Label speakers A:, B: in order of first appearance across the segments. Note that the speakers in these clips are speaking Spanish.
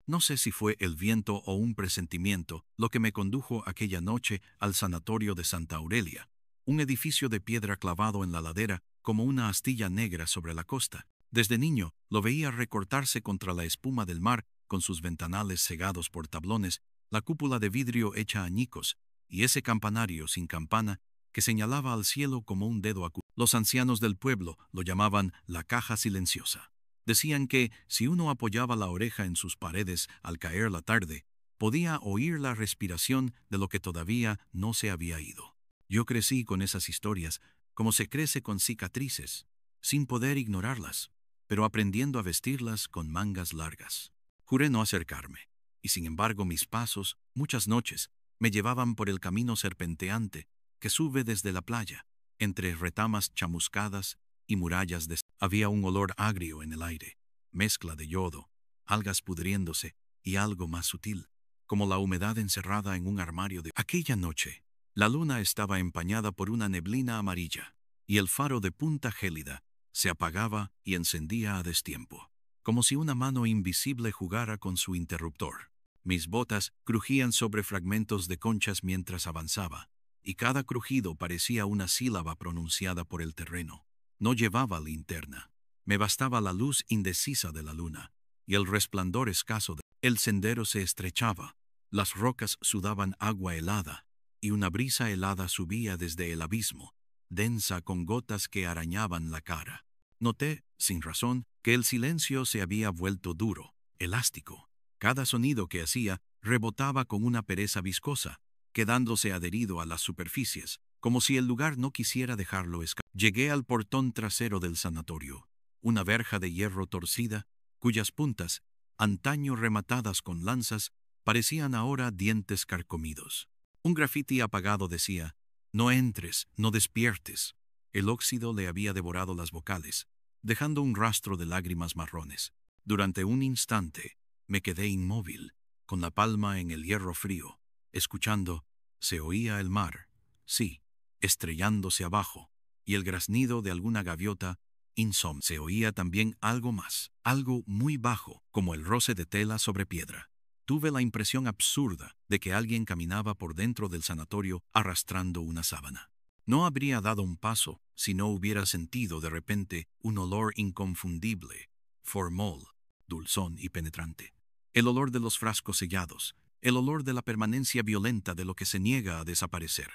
A: No sé si fue el viento o un presentimiento lo que me condujo aquella noche al sanatorio de Santa Aurelia, un edificio de piedra clavado en la ladera como una astilla negra sobre la costa. Desde niño lo veía recortarse contra la espuma del mar con sus ventanales cegados por tablones, la cúpula de vidrio hecha añicos y ese campanario sin campana que señalaba al cielo como un dedo acuoso. Los ancianos del pueblo lo llamaban la caja silenciosa. Decían que, si uno apoyaba la oreja en sus paredes al caer la tarde, podía oír la respiración de lo que todavía no se había ido. Yo crecí con esas historias, como se crece con cicatrices, sin poder ignorarlas, pero aprendiendo a vestirlas con mangas largas. Juré no acercarme, y sin embargo mis pasos, muchas noches, me llevaban por el camino serpenteante que sube desde la playa, entre retamas chamuscadas y murallas de... Había un olor agrio en el aire, mezcla de yodo, algas pudriéndose y algo más sutil, como la humedad encerrada en un armario de... Aquella noche, la luna estaba empañada por una neblina amarilla, y el faro de Punta Gélida se apagaba y encendía a destiempo, como si una mano invisible jugara con su interruptor. Mis botas crujían sobre fragmentos de conchas mientras avanzaba, y cada crujido parecía una sílaba pronunciada por el terreno. No llevaba linterna. Me bastaba la luz indecisa de la luna y el resplandor escaso de... El sendero se estrechaba, las rocas sudaban agua helada, y una brisa helada subía desde el abismo, densa con gotas que arañaban la cara. Noté, sin razón, que el silencio se había vuelto duro, elástico. Cada sonido que hacía rebotaba con una pereza viscosa, quedándose adherido a las superficies, como si el lugar no quisiera dejarlo escapar. Llegué al portón trasero del sanatorio, una verja de hierro torcida, cuyas puntas, antaño rematadas con lanzas, parecían ahora dientes carcomidos. Un grafiti apagado decía: «No entres, no despiertes». El óxido le había devorado las vocales, dejando un rastro de lágrimas marrones. Durante un instante me quedé inmóvil, con la palma en el hierro frío, escuchando. Se oía el mar, sí, estrellándose abajo, y el graznido de alguna gaviota insomne. Se oía también algo más, algo muy bajo, como el roce de tela sobre piedra. Tuve la impresión absurda de que alguien caminaba por dentro del sanatorio arrastrando una sábana. No habría dado un paso si no hubiera sentido de repente un olor inconfundible, formol, dulzón y penetrante. El olor de los frascos sellados, el olor de la permanencia violenta de lo que se niega a desaparecer.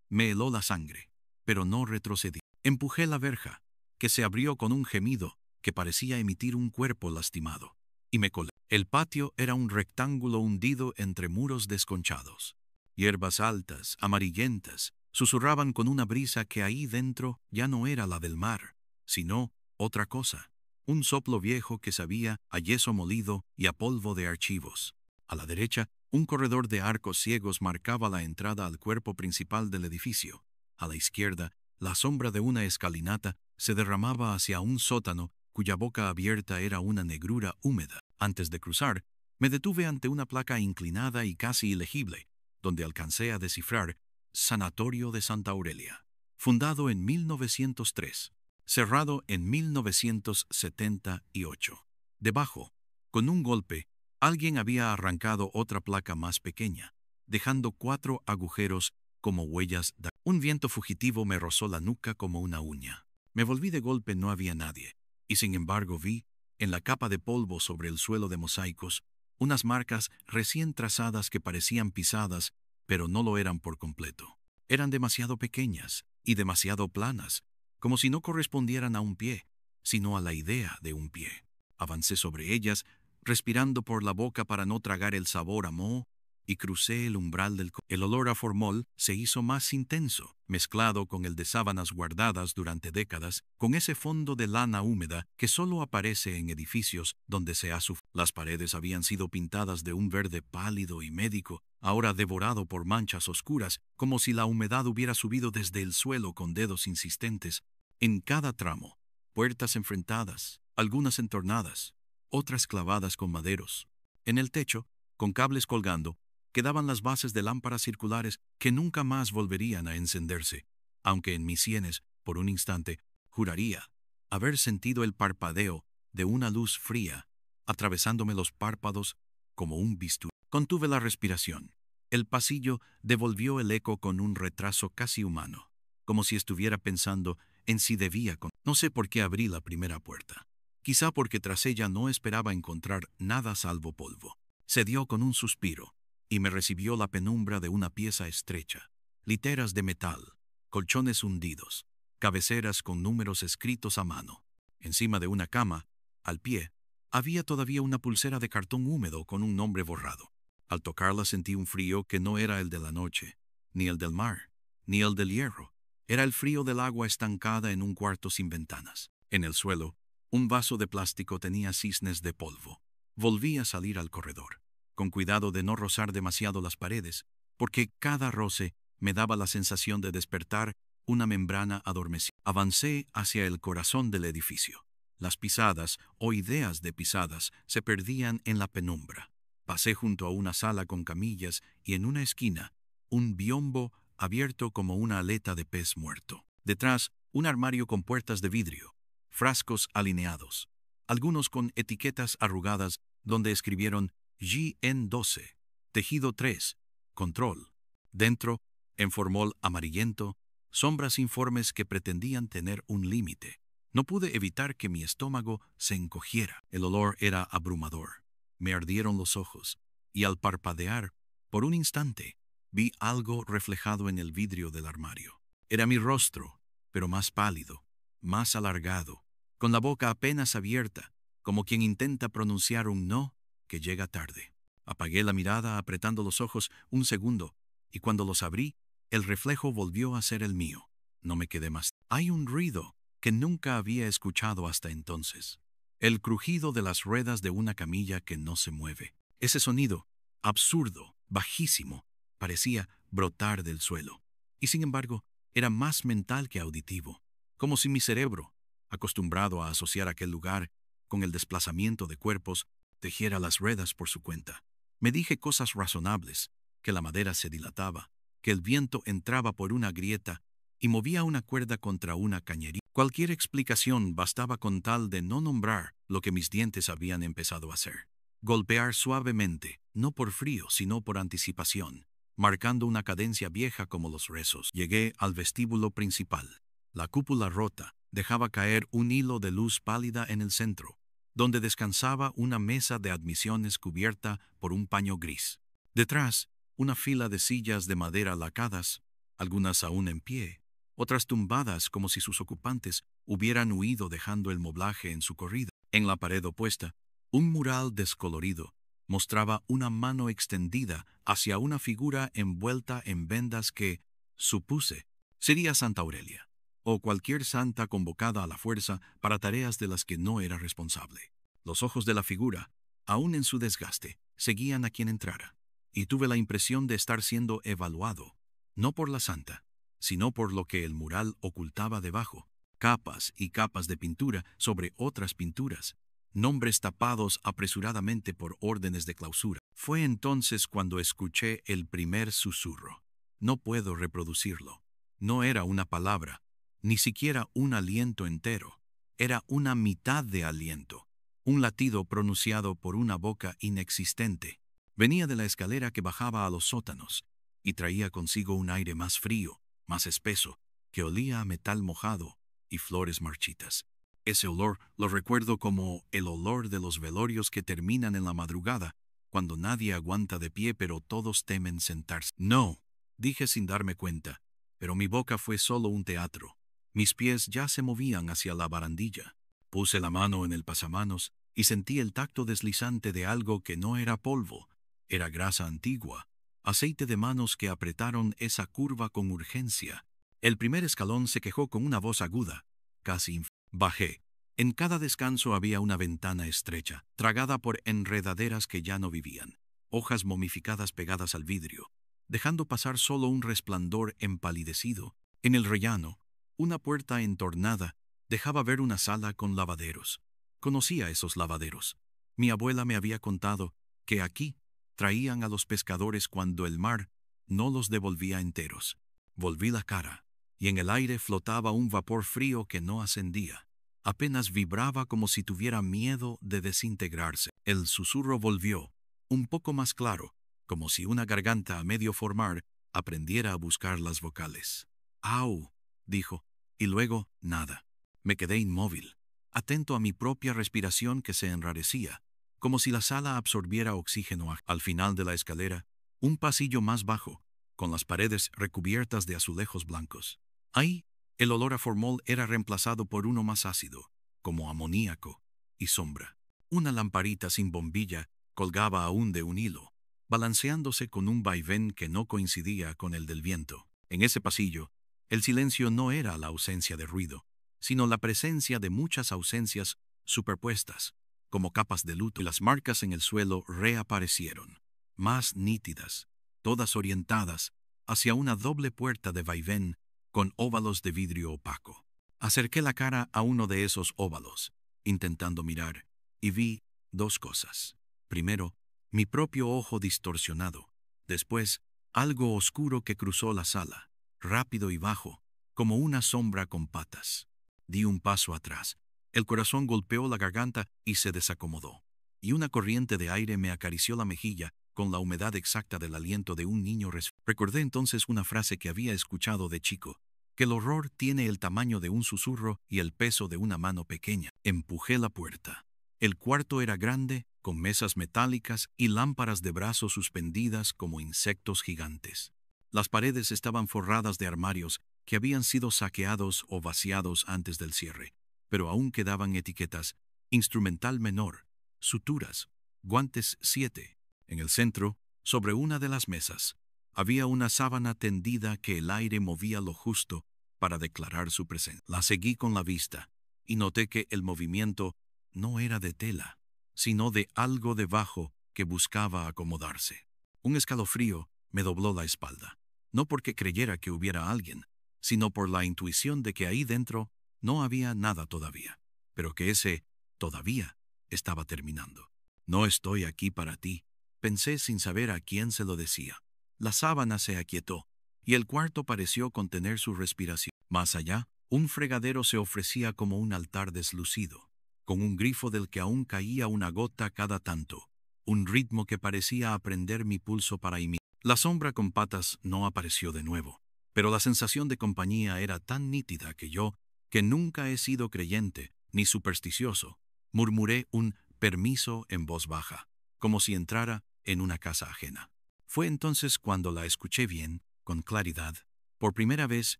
A: Me heló la sangre, pero no retrocedí. Empujé la verja, que se abrió con un gemido que parecía emitir un cuerpo lastimado, y me colé. El patio era un rectángulo hundido entre muros desconchados. Hierbas altas, amarillentas, susurraban con una brisa que ahí dentro ya no era la del mar, sino otra cosa, un soplo viejo que sabía a yeso molido y a polvo de archivos. A la derecha, un corredor de arcos ciegos marcaba la entrada al cuerpo principal del edificio. A la izquierda, la sombra de una escalinata se derramaba hacia un sótano cuya boca abierta era una negrura húmeda. Antes de cruzar, me detuve ante una placa inclinada y casi ilegible, donde alcancé a descifrar Sanatorio de Santa Aurelia, fundado en 1903, cerrado en 1978. Debajo, con un golpe, alguien había arrancado otra placa más pequeña, dejando 4 agujeros como huellas de... Un viento fugitivo me rozó la nuca como una uña. Me volví de golpe, no había nadie, y sin embargo vi, en la capa de polvo sobre el suelo de mosaicos, unas marcas recién trazadas que parecían pisadas, pero no lo eran por completo. Eran demasiado pequeñas y demasiado planas, como si no correspondieran a un pie, sino a la idea de un pie. Avancé sobre ellas, respirando por la boca para no tragar el sabor a moho, y crucé el umbral del... El olor a formol se hizo más intenso, mezclado con el de sábanas guardadas durante décadas, con ese fondo de lana húmeda que solo aparece en edificios donde se ha sufrido. Las paredes habían sido pintadas de un verde pálido y médico, ahora devorado por manchas oscuras, como si la humedad hubiera subido desde el suelo con dedos insistentes. En cada tramo, puertas enfrentadas, algunas entornadas, otras clavadas con maderos. En el techo, con cables colgando, quedaban las bases de lámparas circulares que nunca más volverían a encenderse, aunque en mis sienes, por un instante, juraría haber sentido el parpadeo de una luz fría, atravesándome los párpados como un bisturí. Contuve la respiración. El pasillo devolvió el eco con un retraso casi humano, como si estuviera pensando en si debía con... No sé por qué abrí la primera puerta. Quizá porque tras ella no esperaba encontrar nada salvo polvo. Cedió con un suspiro, y me recibió la penumbra de una pieza estrecha, literas de metal, colchones hundidos, cabeceras con números escritos a mano. Encima de una cama, al pie, había todavía una pulsera de cartón húmedo con un nombre borrado. Al tocarla sentí un frío que no era el de la noche, ni el del mar, ni el del hierro. Era el frío del agua estancada en un cuarto sin ventanas. En el suelo, un vaso de plástico tenía cisnes de polvo. Volví a salir al corredor, con cuidado de no rozar demasiado las paredes, porque cada roce me daba la sensación de despertar una membrana adormecida. Avancé hacia el corazón del edificio. Las pisadas o ideas de pisadas se perdían en la penumbra. Pasé junto a una sala con camillas y en una esquina, un biombo abierto como una aleta de pez muerto. Detrás, un armario con puertas de vidrio, frascos alineados, algunos con etiquetas arrugadas donde escribieron GN12, tejido 3, control. Dentro, en formol amarillento, sombras informes que pretendían tener un límite. No pude evitar que mi estómago se encogiera. El olor era abrumador. Me ardieron los ojos, y al parpadear, por un instante, vi algo reflejado en el vidrio del armario. Era mi rostro, pero más pálido, más alargado, con la boca apenas abierta, como quien intenta pronunciar un no que llega tarde. Apagué la mirada apretando los ojos un segundo, y cuando los abrí, el reflejo volvió a ser el mío. No me quedé más. Hay un ruido que nunca había escuchado hasta entonces. El crujido de las ruedas de una camilla que no se mueve. Ese sonido, absurdo, bajísimo, parecía brotar del suelo. Y sin embargo, era más mental que auditivo, como si mi cerebro, acostumbrado a asociar aquel lugar con el desplazamiento de cuerpos, tejiera las ruedas por su cuenta. Me dije cosas razonables, que la madera se dilataba, que el viento entraba por una grieta y movía una cuerda contra una cañería. Cualquier explicación bastaba con tal de no nombrar lo que mis dientes habían empezado a hacer. Golpear suavemente, no por frío, sino por anticipación, marcando una cadencia vieja como los rezos. Llegué al vestíbulo principal. La cúpula rota dejaba caer un hilo de luz pálida en el centro, donde descansaba una mesa de admisiones cubierta por un paño gris. Detrás, una fila de sillas de madera lacadas, algunas aún en pie, otras tumbadas como si sus ocupantes hubieran huido dejando el moblaje en su corrida. En la pared opuesta, un mural descolorido mostraba una mano extendida hacia una figura envuelta en vendas que, supuse, sería Santa Aurelia, o cualquier santa convocada a la fuerza para tareas de las que no era responsable. Los ojos de la figura, aún en su desgaste, seguían a quien entrara, y tuve la impresión de estar siendo evaluado, no por la santa, sino por lo que el mural ocultaba debajo, capas y capas de pintura sobre otras pinturas, nombres tapados apresuradamente por órdenes de clausura. Fue entonces cuando escuché el primer susurro. No puedo reproducirlo. No era una palabra, ni siquiera un aliento entero. Era una mitad de aliento, un latido pronunciado por una boca inexistente. Venía de la escalera que bajaba a los sótanos, y traía consigo un aire más frío, más espeso, que olía a metal mojado y flores marchitas. Ese olor lo recuerdo como el olor de los velorios que terminan en la madrugada, cuando nadie aguanta de pie pero todos temen sentarse. No, dije sin darme cuenta, pero mi boca fue solo un teatro. Mis pies ya se movían hacia la barandilla. Puse la mano en el pasamanos y sentí el tacto deslizante de algo que no era polvo, era grasa antigua, aceite de manos que apretaron esa curva con urgencia. El primer escalón se quejó con una voz aguda, casi bajé. En cada descanso había una ventana estrecha, tragada por enredaderas que ya no vivían, hojas momificadas pegadas al vidrio, dejando pasar solo un resplandor empalidecido. En el rellano, una puerta entornada dejaba ver una sala con lavaderos. Conocía esos lavaderos. Mi abuela me había contado que aquí traían a los pescadores cuando el mar no los devolvía enteros. Volví la cara, y en el aire flotaba un vapor frío que no ascendía. Apenas vibraba como si tuviera miedo de desintegrarse. El susurro volvió, un poco más claro, como si una garganta a medio formar aprendiera a buscar las vocales. «Au», dijo, y luego nada. Me quedé inmóvil, atento a mi propia respiración que se enrarecía, como si la sala absorbiera oxígeno. Al final de la escalera, un pasillo más bajo, con las paredes recubiertas de azulejos blancos. Ahí, el olor a formol era reemplazado por uno más ácido, como amoníaco, y sombra. Una lamparita sin bombilla colgaba aún de un hilo, balanceándose con un vaivén que no coincidía con el del viento. En ese pasillo, el silencio no era la ausencia de ruido, sino la presencia de muchas ausencias superpuestas, como capas de luto, y las marcas en el suelo reaparecieron, más nítidas, todas orientadas hacia una doble puerta de vaivén con óvalos de vidrio opaco. Acerqué la cara a uno de esos óvalos, intentando mirar, y vi dos cosas. Primero, mi propio ojo distorsionado. Después, algo oscuro que cruzó la sala, rápido y bajo, como una sombra con patas. Di un paso atrás. El corazón golpeó la garganta y se desacomodó, y una corriente de aire me acarició la mejilla con la humedad exacta del aliento de un niño resfriado. Recordé entonces una frase que había escuchado de chico, que el horror tiene el tamaño de un susurro y el peso de una mano pequeña. Empujé la puerta. El cuarto era grande, con mesas metálicas y lámparas de brazos suspendidas como insectos gigantes. Las paredes estaban forradas de armarios que habían sido saqueados o vaciados antes del cierre, pero aún quedaban etiquetas: instrumental menor, suturas, guantes 7. En el centro, sobre una de las mesas, había una sábana tendida que el aire movía lo justo para declarar su presencia. La seguí con la vista y noté que el movimiento no era de tela, sino de algo debajo que buscaba acomodarse. Un escalofrío me dobló la espalda, no porque creyera que hubiera alguien, sino por la intuición de que ahí dentro no había nada todavía, pero que ese todavía estaba terminando. «No estoy aquí para ti», pensé sin saber a quién se lo decía. La sábana se aquietó, y el cuarto pareció contener su respiración. Más allá, un fregadero se ofrecía como un altar deslucido, con un grifo del que aún caía una gota cada tanto, un ritmo que parecía aprender mi pulso para imitar. La sombra con patas no apareció de nuevo, pero la sensación de compañía era tan nítida que yo, que nunca he sido creyente ni supersticioso, murmuré un permiso en voz baja, como si entrara en una casa ajena. Fue entonces cuando la escuché bien, con claridad, por primera vez,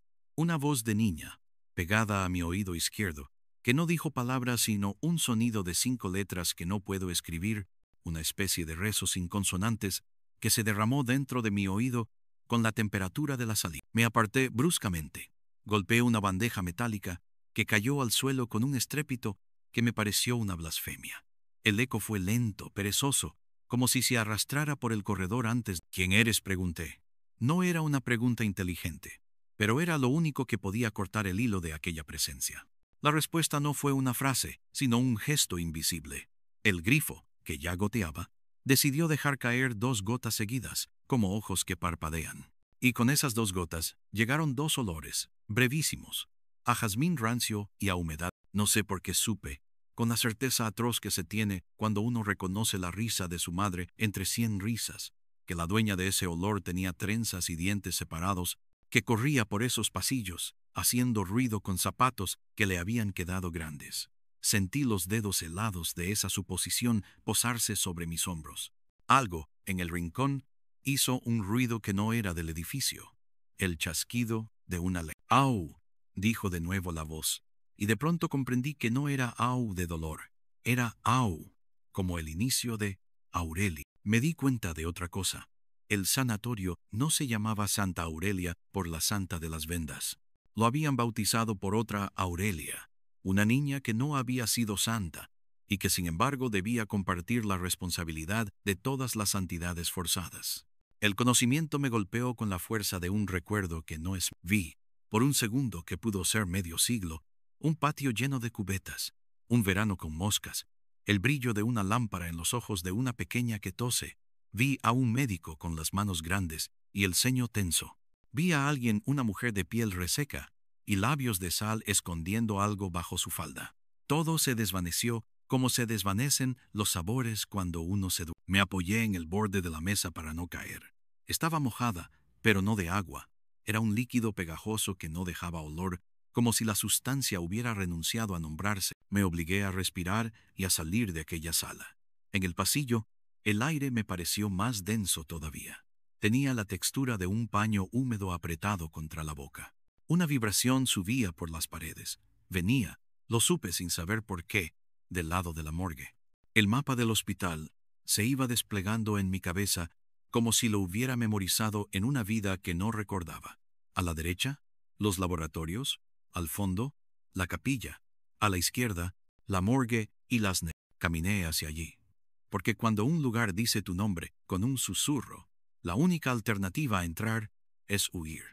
A: una voz de niña, pegada a mi oído izquierdo, que no dijo palabras sino un sonido de 5 letras que no puedo escribir, una especie de rezo sin consonantes, que se derramó dentro de mi oído con la temperatura de la saliva. Me aparté bruscamente. Golpeé una bandeja metálica que cayó al suelo con un estrépito que me pareció una blasfemia. El eco fue lento, perezoso, como si se arrastrara por el corredor antes. «¿Quién eres?», pregunté. No era una pregunta inteligente, pero era lo único que podía cortar el hilo de aquella presencia. La respuesta no fue una frase, sino un gesto invisible. El grifo, que ya goteaba, decidió dejar caer 2 gotas seguidas, como ojos que parpadean. Y con esas 2 gotas llegaron 2 olores, brevísimos, a jazmín rancio y a humedad. No sé por qué supe, con la certeza atroz que se tiene cuando uno reconoce la risa de su madre entre 100 risas, que la dueña de ese olor tenía trenzas y dientes separados, que corría por esos pasillos, haciendo ruido con zapatos que le habían quedado grandes. Sentí los dedos helados de esa suposición posarse sobre mis hombros. Algo, en el rincón, hizo un ruido que no era del edificio, el chasquido de una lengua. «Au», dijo de nuevo la voz, y de pronto comprendí que no era au de dolor, era au, como el inicio de Aurelia. Me di cuenta de otra cosa. El sanatorio no se llamaba Santa Aurelia por la santa de las vendas. Lo habían bautizado por otra Aurelia, una niña que no había sido santa y que sin embargo debía compartir la responsabilidad de todas las santidades forzadas. El conocimiento me golpeó con la fuerza de un recuerdo que no es. Vi, por un segundo que pudo ser medio siglo, un patio lleno de cubetas, un verano con moscas, el brillo de una lámpara en los ojos de una pequeña que tose. Vi a un médico con las manos grandes y el ceño tenso. Vi a alguien, una mujer de piel reseca y labios de sal escondiendo algo bajo su falda. Todo se desvaneció como se desvanecen los sabores cuando uno se duerme. Me apoyé en el borde de la mesa para no caer. Estaba mojada, pero no de agua. Era un líquido pegajoso que no dejaba olor, como si la sustancia hubiera renunciado a nombrarse. Me obligué a respirar y a salir de aquella sala. En el pasillo, el aire me pareció más denso todavía. Tenía la textura de un paño húmedo apretado contra la boca. Una vibración subía por las paredes. Venía, lo supe sin saber por qué, del lado de la morgue. El mapa del hospital se iba desplegando en mi cabeza como si lo hubiera memorizado en una vida que no recordaba. A la derecha, los laboratorios; al fondo, la capilla; a la izquierda, la morgue y las neveras. Caminé hacia allí. Porque cuando un lugar dice tu nombre con un susurro, la única alternativa a entrar es huir.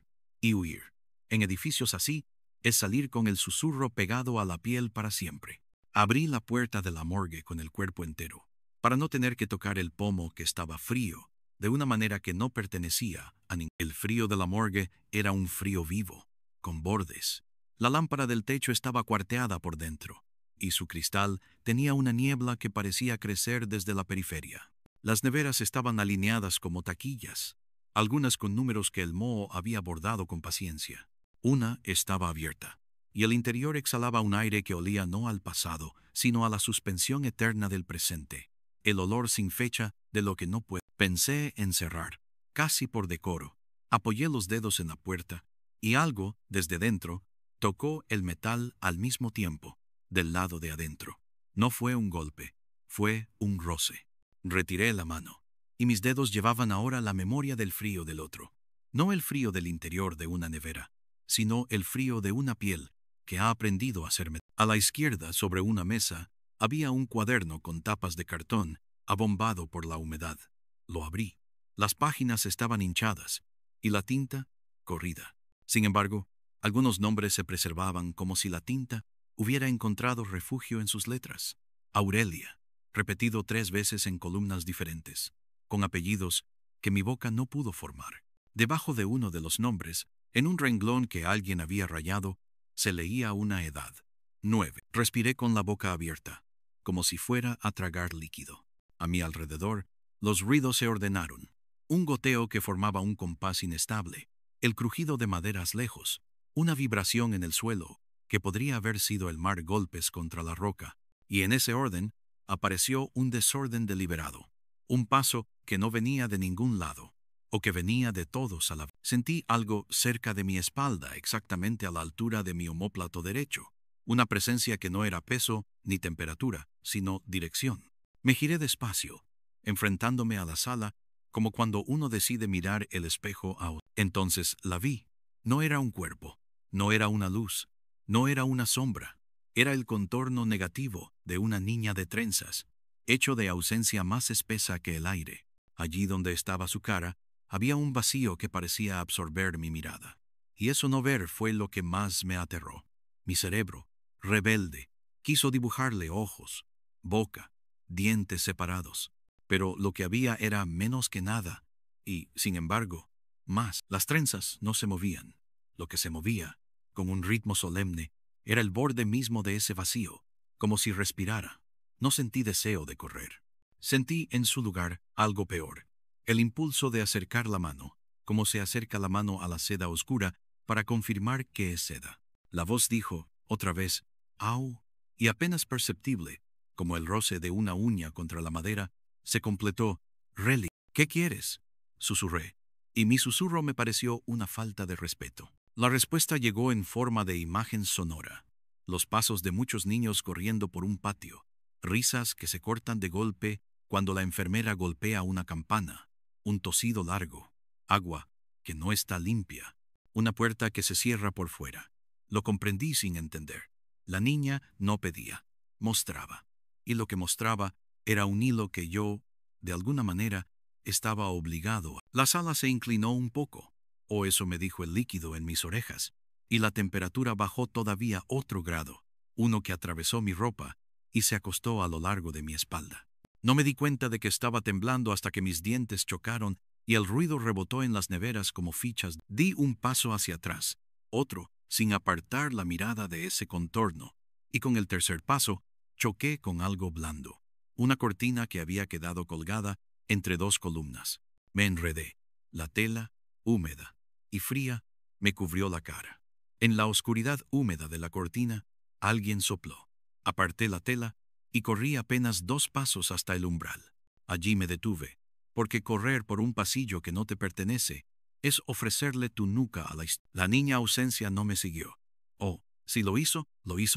A: Y huir, en edificios así, es salir con el susurro pegado a la piel para siempre. Abrí la puerta de la morgue con el cuerpo entero, para no tener que tocar el pomo que estaba frío, de una manera que no pertenecía a ningún. El frío de la morgue era un frío vivo, con bordes. La lámpara del techo estaba cuarteada por dentro, y su cristal tenía una niebla que parecía crecer desde la periferia. Las neveras estaban alineadas como taquillas, algunas con números que el moho había bordado con paciencia. Una estaba abierta, y el interior exhalaba un aire que olía no al pasado, sino a la suspensión eterna del presente, el olor sin fecha de lo que no puede. Pensé en cerrar, casi por decoro. Apoyé los dedos en la puerta, y algo, desde dentro, tocó el metal al mismo tiempo, del lado de adentro. No fue un golpe, fue un roce. Retiré la mano, y mis dedos llevaban ahora la memoria del frío del otro. No el frío del interior de una nevera, sino el frío de una piel que ha aprendido a ser metal. A la izquierda, sobre una mesa, había un cuaderno con tapas de cartón, abombado por la humedad. Lo abrí. Las páginas estaban hinchadas, y la tinta corrida. Sin embargo, algunos nombres se preservaban como si la tinta hubiera encontrado refugio en sus letras. Aurelia, repetido 3 veces en columnas diferentes, con apellidos que mi boca no pudo formar. Debajo de uno de los nombres, en un renglón que alguien había rayado, se leía una edad. 9. Respiré con la boca abierta, como si fuera a tragar líquido. A mi alrededor, los ruidos se ordenaron. Un goteo que formaba un compás inestable, el crujido de maderas lejos, una vibración en el suelo, que podría haber sido el mar golpes contra la roca, y en ese orden apareció un desorden deliberado, un paso que no venía de ningún lado, o que venía de todos a la vez. Sentí algo cerca de mi espalda, exactamente a la altura de mi omóplato derecho, una presencia que no era peso ni temperatura, sino dirección. Me giré despacio, enfrentándome a la sala, como cuando uno decide mirar el espejo a otro. Entonces la vi. No era un cuerpo, no era una luz, no era una sombra. Era el contorno negativo de una niña de trenzas, hecho de ausencia más espesa que el aire. Allí donde estaba su cara, había un vacío que parecía absorber mi mirada. Y eso no ver fue lo que más me aterró. Mi cerebro, rebelde, quiso dibujarle ojos, boca, dientes separados. Pero lo que había era menos que nada, y, sin embargo, más. Las trenzas no se movían. Lo que se movía, con un ritmo solemne, era el borde mismo de ese vacío, como si respirara. No sentí deseo de correr. Sentí en su lugar algo peor, el impulso de acercar la mano, como se acerca la mano a la seda oscura para confirmar que es seda. La voz dijo, otra vez, «Au», y apenas perceptible, como el roce de una uña contra la madera, se completó, «Relly, ¿qué quieres?», susurré, y mi susurro me pareció una falta de respeto. La respuesta llegó en forma de imagen sonora. Los pasos de muchos niños corriendo por un patio, risas que se cortan de golpe cuando la enfermera golpea una campana, un tosido largo, agua que no está limpia, una puerta que se cierra por fuera. Lo comprendí sin entender. La niña no pedía, mostraba. Y lo que mostraba era un hilo que yo, de alguna manera, estaba obligado a. La sala se inclinó un poco, o eso me dijo el líquido en mis orejas, y la temperatura bajó todavía otro grado, uno que atravesó mi ropa y se acostó a lo largo de mi espalda. No me di cuenta de que estaba temblando hasta que mis dientes chocaron y el ruido rebotó en las neveras como fichas. Di un paso hacia atrás, otro, sin apartar la mirada de ese contorno, y con el tercer paso, choqué con algo blando, una cortina que había quedado colgada entre dos columnas. Me enredé. La tela, húmeda y fría, me cubrió la cara. En la oscuridad húmeda de la cortina, alguien sopló. Aparté la tela y corrí apenas 2 pasos hasta el umbral. Allí me detuve, porque correr por un pasillo que no te pertenece es ofrecerle tu nuca a la historia. La niña ausencia no me siguió. O, si lo hizo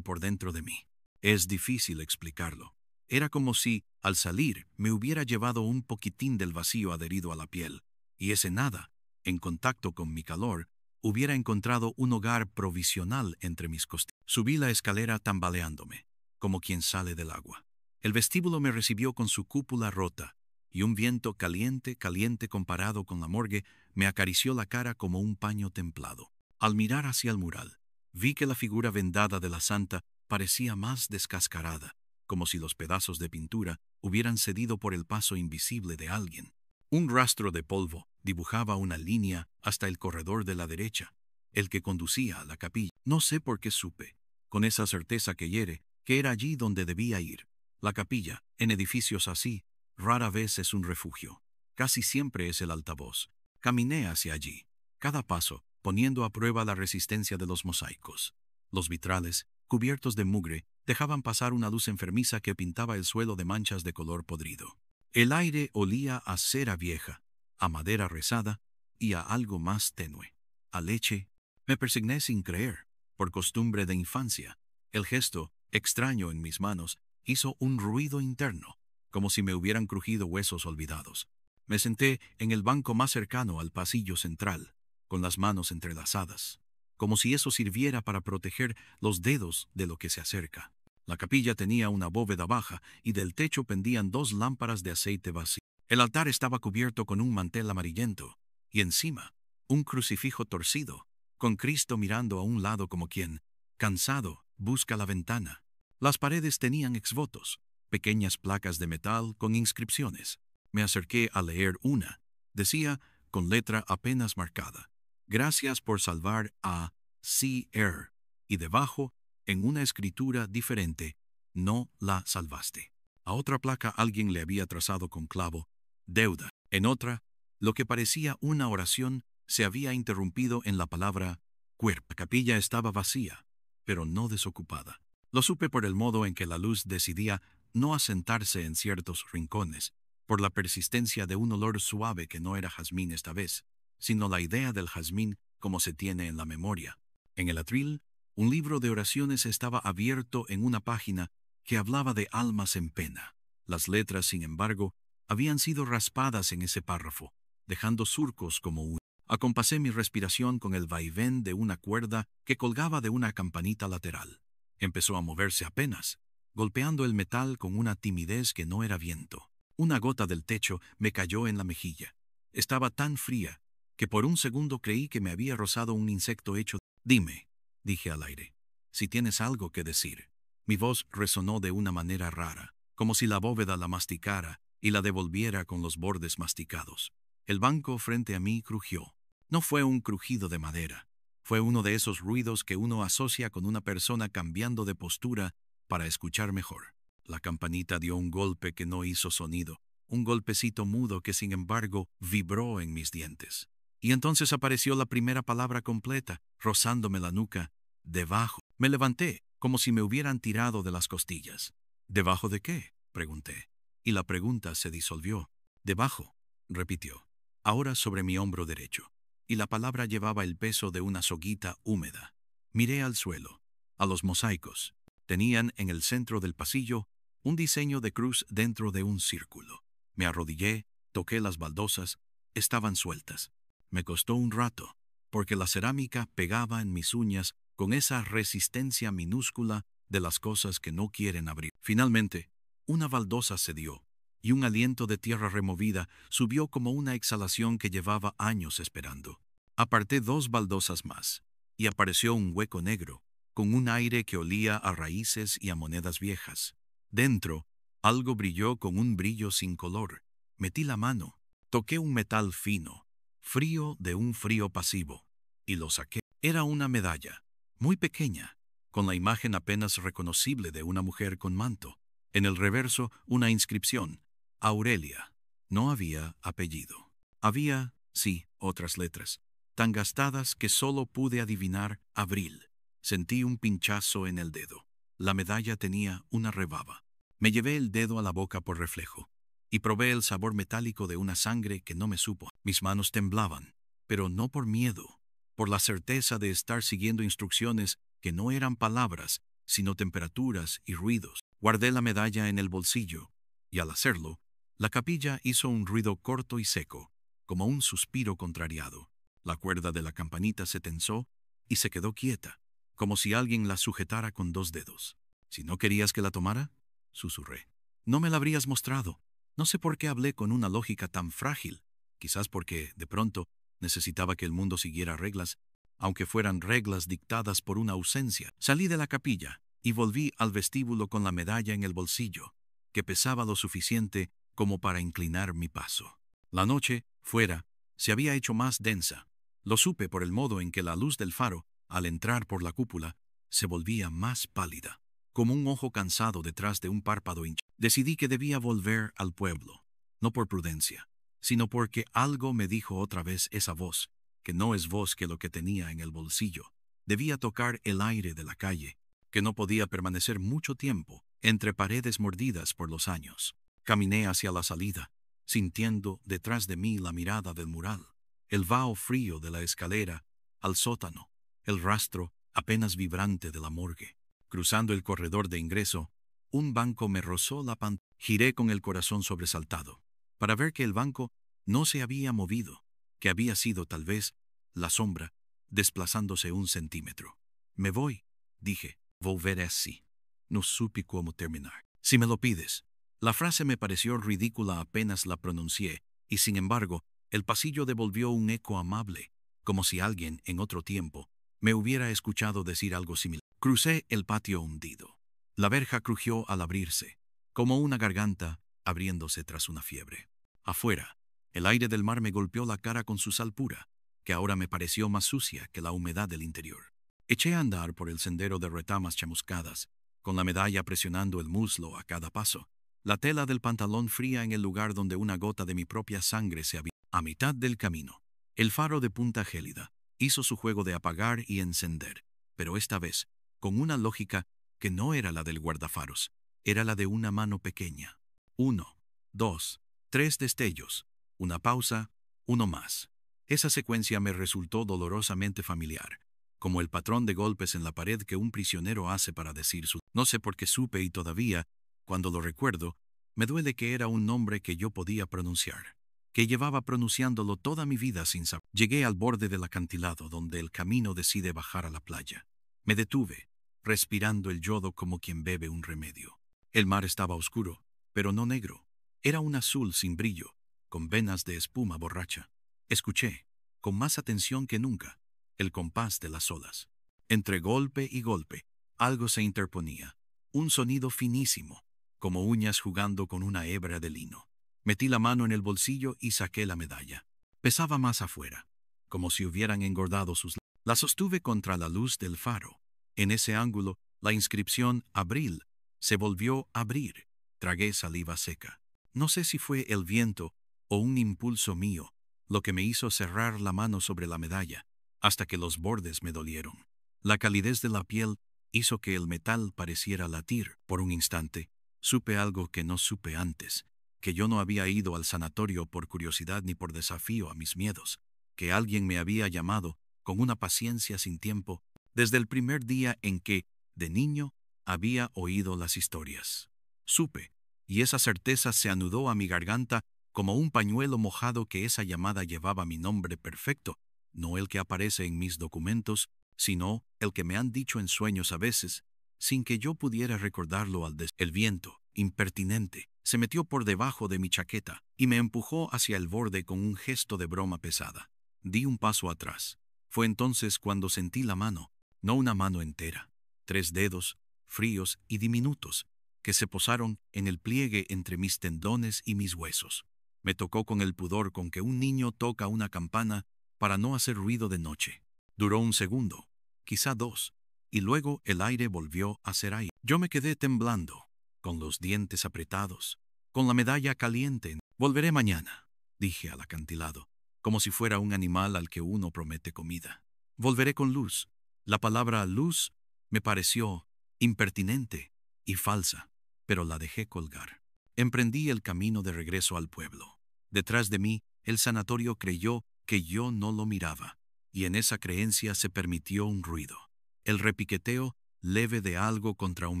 A: por dentro de mí. Es difícil explicarlo. Era como si, al salir, me hubiera llevado un poquitín del vacío adherido a la piel, y ese nada, en contacto con mi calor, hubiera encontrado un hogar provisional entre mis costillas. Subí la escalera tambaleándome, como quien sale del agua. El vestíbulo me recibió con su cúpula rota, y un viento caliente, caliente comparado con la morgue, me acarició la cara como un paño templado. Al mirar hacia el mural, vi que la figura vendada de la santa parecía más descascarada, como si los pedazos de pintura hubieran cedido por el paso invisible de alguien. Un rastro de polvo dibujaba una línea hasta el corredor de la derecha, el que conducía a la capilla. No sé por qué supe, con esa certeza que hiere, que era allí donde debía ir. La capilla, en edificios así, rara vez es un refugio. Casi siempre es el altavoz. Caminé hacia allí, cada paso poniendo a prueba la resistencia de los mosaicos. Los vitrales, cubiertos de mugre, dejaban pasar una luz enfermiza que pintaba el suelo de manchas de color podrido. El aire olía a cera vieja, a madera rezada y a algo más tenue, a leche. Me persigné sin creer, por costumbre de infancia. El gesto, extraño en mis manos, hizo un ruido interno, como si me hubieran crujido huesos olvidados. Me senté en el banco más cercano al pasillo central, con las manos entrelazadas, como si eso sirviera para proteger los dedos de lo que se acerca. La capilla tenía una bóveda baja y del techo pendían 2 lámparas de aceite vacío. El altar estaba cubierto con un mantel amarillento, y encima, un crucifijo torcido, con Cristo mirando a un lado como quien, cansado, busca la ventana. Las paredes tenían exvotos, pequeñas placas de metal con inscripciones. Me acerqué a leer una. Decía, con letra apenas marcada: "Gracias por salvar a C.R." Y debajo, en una escritura diferente, "No la salvaste." A otra placa alguien le había trazado con clavo, "Deuda." En otra, lo que parecía una oración se había interrumpido en la palabra cuerpo. La capilla estaba vacía, pero no desocupada. Lo supe por el modo en que la luz decidía no asentarse en ciertos rincones, por la persistencia de un olor suave que no era jazmín esta vez, sino la idea del jazmín como se tiene en la memoria. En el atril, un libro de oraciones estaba abierto en una página que hablaba de almas en pena. Las letras, sin embargo, habían sido raspadas en ese párrafo, dejando surcos como un... Acompasé mi respiración con el vaivén de una cuerda que colgaba de una campanita lateral. Empezó a moverse apenas, golpeando el metal con una timidez que no era viento. Una gota del techo me cayó en la mejilla. Estaba tan fría que por un segundo creí que me había rozado un insecto hecho. "Dime", dije al aire, "si tienes algo que decir." Mi voz resonó de una manera rara, como si la bóveda la masticara y la devolviera con los bordes masticados. El banco frente a mí crujió. No fue un crujido de madera. Fue uno de esos ruidos que uno asocia con una persona cambiando de postura para escuchar mejor. La campanita dio un golpe que no hizo sonido, un golpecito mudo que sin embargo vibró en mis dientes. Y entonces apareció la primera palabra completa, rozándome la nuca: "debajo." Me levanté, como si me hubieran tirado de las costillas. "¿Debajo de qué?", pregunté. Y la pregunta se disolvió. "Debajo", repitió, ahora sobre mi hombro derecho. Y la palabra llevaba el peso de una soguita húmeda. Miré al suelo, a los mosaicos. Tenían en el centro del pasillo un diseño de cruz dentro de un círculo. Me arrodillé, toqué las baldosas, estaban sueltas. Me costó un rato, porque la cerámica pegaba en mis uñas con esa resistencia minúscula de las cosas que no quieren abrir. Finalmente, una baldosa cedió, y un aliento de tierra removida subió como una exhalación que llevaba años esperando. Aparté 2 baldosas más, y apareció un hueco negro, con un aire que olía a raíces y a monedas viejas. Dentro, algo brilló con un brillo sin color. Metí la mano, toqué un metal fino, frío de un frío pasivo, y lo saqué. Era una medalla, muy pequeña, con la imagen apenas reconocible de una mujer con manto. En el reverso, una inscripción: Aurelia. No había apellido. Había, sí, otras letras, tan gastadas que solo pude adivinar Abril. Sentí un pinchazo en el dedo. La medalla tenía una rebaba. Me llevé el dedo a la boca por reflejo y probé el sabor metálico de una sangre que no me supo. Mis manos temblaban, pero no por miedo, por la certeza de estar siguiendo instrucciones que no eran palabras, sino temperaturas y ruidos. Guardé la medalla en el bolsillo, y al hacerlo, la capilla hizo un ruido corto y seco, como un suspiro contrariado. La cuerda de la campanita se tensó y se quedó quieta, como si alguien la sujetara con 2 dedos. «¿Si no querías que la tomara?», susurré. «No me la habrías mostrado». No sé por qué hablé con una lógica tan frágil. Quizás porque, de pronto, necesitaba que el mundo siguiera reglas, aunque fueran reglas dictadas por una ausencia. Salí de la capilla y volví al vestíbulo con la medalla en el bolsillo, que pesaba lo suficiente como para inclinar mi paso. La noche, fuera, se había hecho más densa. Lo supe por el modo en que la luz del faro, al entrar por la cúpula, se volvía más pálida, como un ojo cansado detrás de un párpado hinchado. Decidí que debía volver al pueblo, no por prudencia, sino porque algo me dijo otra vez esa voz, que no es voz que lo que tenía en el bolsillo. Debía tocar el aire de la calle, que no podía permanecer mucho tiempo entre paredes mordidas por los años. Caminé hacia la salida, sintiendo detrás de mí la mirada del mural, el vaho frío de la escalera al sótano, el rastro apenas vibrante de la morgue. Cruzando el corredor de ingreso, un banco me rozó la pantalla. Giré con el corazón sobresaltado, para ver que el banco no se había movido, que había sido tal vez la sombra desplazándose 1 centímetro. «Me voy», dije. «Volveré así». No supe cómo terminar. «Si me lo pides». La frase me pareció ridícula apenas la pronuncié, y sin embargo, el pasillo devolvió un eco amable, como si alguien, en otro tiempo, me hubiera escuchado decir algo similar. Crucé el patio hundido. La verja crujió al abrirse, como una garganta abriéndose tras una fiebre. Afuera, el aire del mar me golpeó la cara con su sal pura, que ahora me pareció más sucia que la humedad del interior. Eché a andar por el sendero de retamas chamuscadas, con la medalla presionando el muslo a cada paso, la tela del pantalón fría en el lugar donde una gota de mi propia sangre se había. A mitad del camino, el faro de Punta Gélida hizo su juego de apagar y encender, pero esta vez, con una lógica que no era la del guardafaros, era la de una mano pequeña. 1, 2, 3 destellos, una pausa, uno más. Esa secuencia me resultó dolorosamente familiar, como el patrón de golpes en la pared que un prisionero hace para decir su... No sé por qué supe y todavía, cuando lo recuerdo, me duele que era un nombre que yo podía pronunciar, que llevaba pronunciándolo toda mi vida sin saber. Llegué al borde del acantilado donde el camino decide bajar a la playa. Me detuve, respirando el yodo como quien bebe un remedio. El mar estaba oscuro, pero no negro. Era un azul sin brillo, con venas de espuma borracha. Escuché, con más atención que nunca, el compás de las olas. Entre golpe y golpe, algo se interponía, un sonido finísimo, como uñas jugando con una hebra de lino. Metí la mano en el bolsillo y saqué la medalla. Pesaba más afuera, como si hubieran engordado sus... La sostuve contra la luz del faro. En ese ángulo, la inscripción Abril se volvió a abrir. Tragué saliva seca. No sé si fue el viento o un impulso mío lo que me hizo cerrar la mano sobre la medalla, hasta que los bordes me dolieron. La calidez de la piel hizo que el metal pareciera latir. Por un instante, supe algo que no supe antes, que yo no había ido al sanatorio por curiosidad ni por desafío a mis miedos, que alguien me había llamado con una paciencia sin tiempo desde el primer día en que, de niño, había oído las historias. Supe, y esa certeza se anudó a mi garganta como un pañuelo mojado, que esa llamada llevaba mi nombre perfecto, no el que aparece en mis documentos, sino el que me han dicho en sueños a veces, sin que yo pudiera recordarlo al El viento, impertinente, se metió por debajo de mi chaqueta y me empujó hacia el borde con un gesto de broma pesada. Di un paso atrás. Fue entonces cuando sentí la mano, no una mano entera, 3 dedos, fríos y diminutos, que se posaron en el pliegue entre mis tendones y mis huesos. Me tocó con el pudor con que un niño toca una campana para no hacer ruido de noche. Duró 1 segundo, quizá 2, y luego el aire volvió a ser aire. Yo me quedé temblando, con los dientes apretados, con la medalla caliente. Volveré mañana, dije al acantilado, como si fuera un animal al que uno promete comida. Volveré con luz. La palabra luz me pareció impertinente y falsa, pero la dejé colgar. Emprendí el camino de regreso al pueblo. Detrás de mí, el sanatorio creyó que yo no lo miraba, y en esa creencia se permitió un ruido. El repiqueteo leve de algo contra un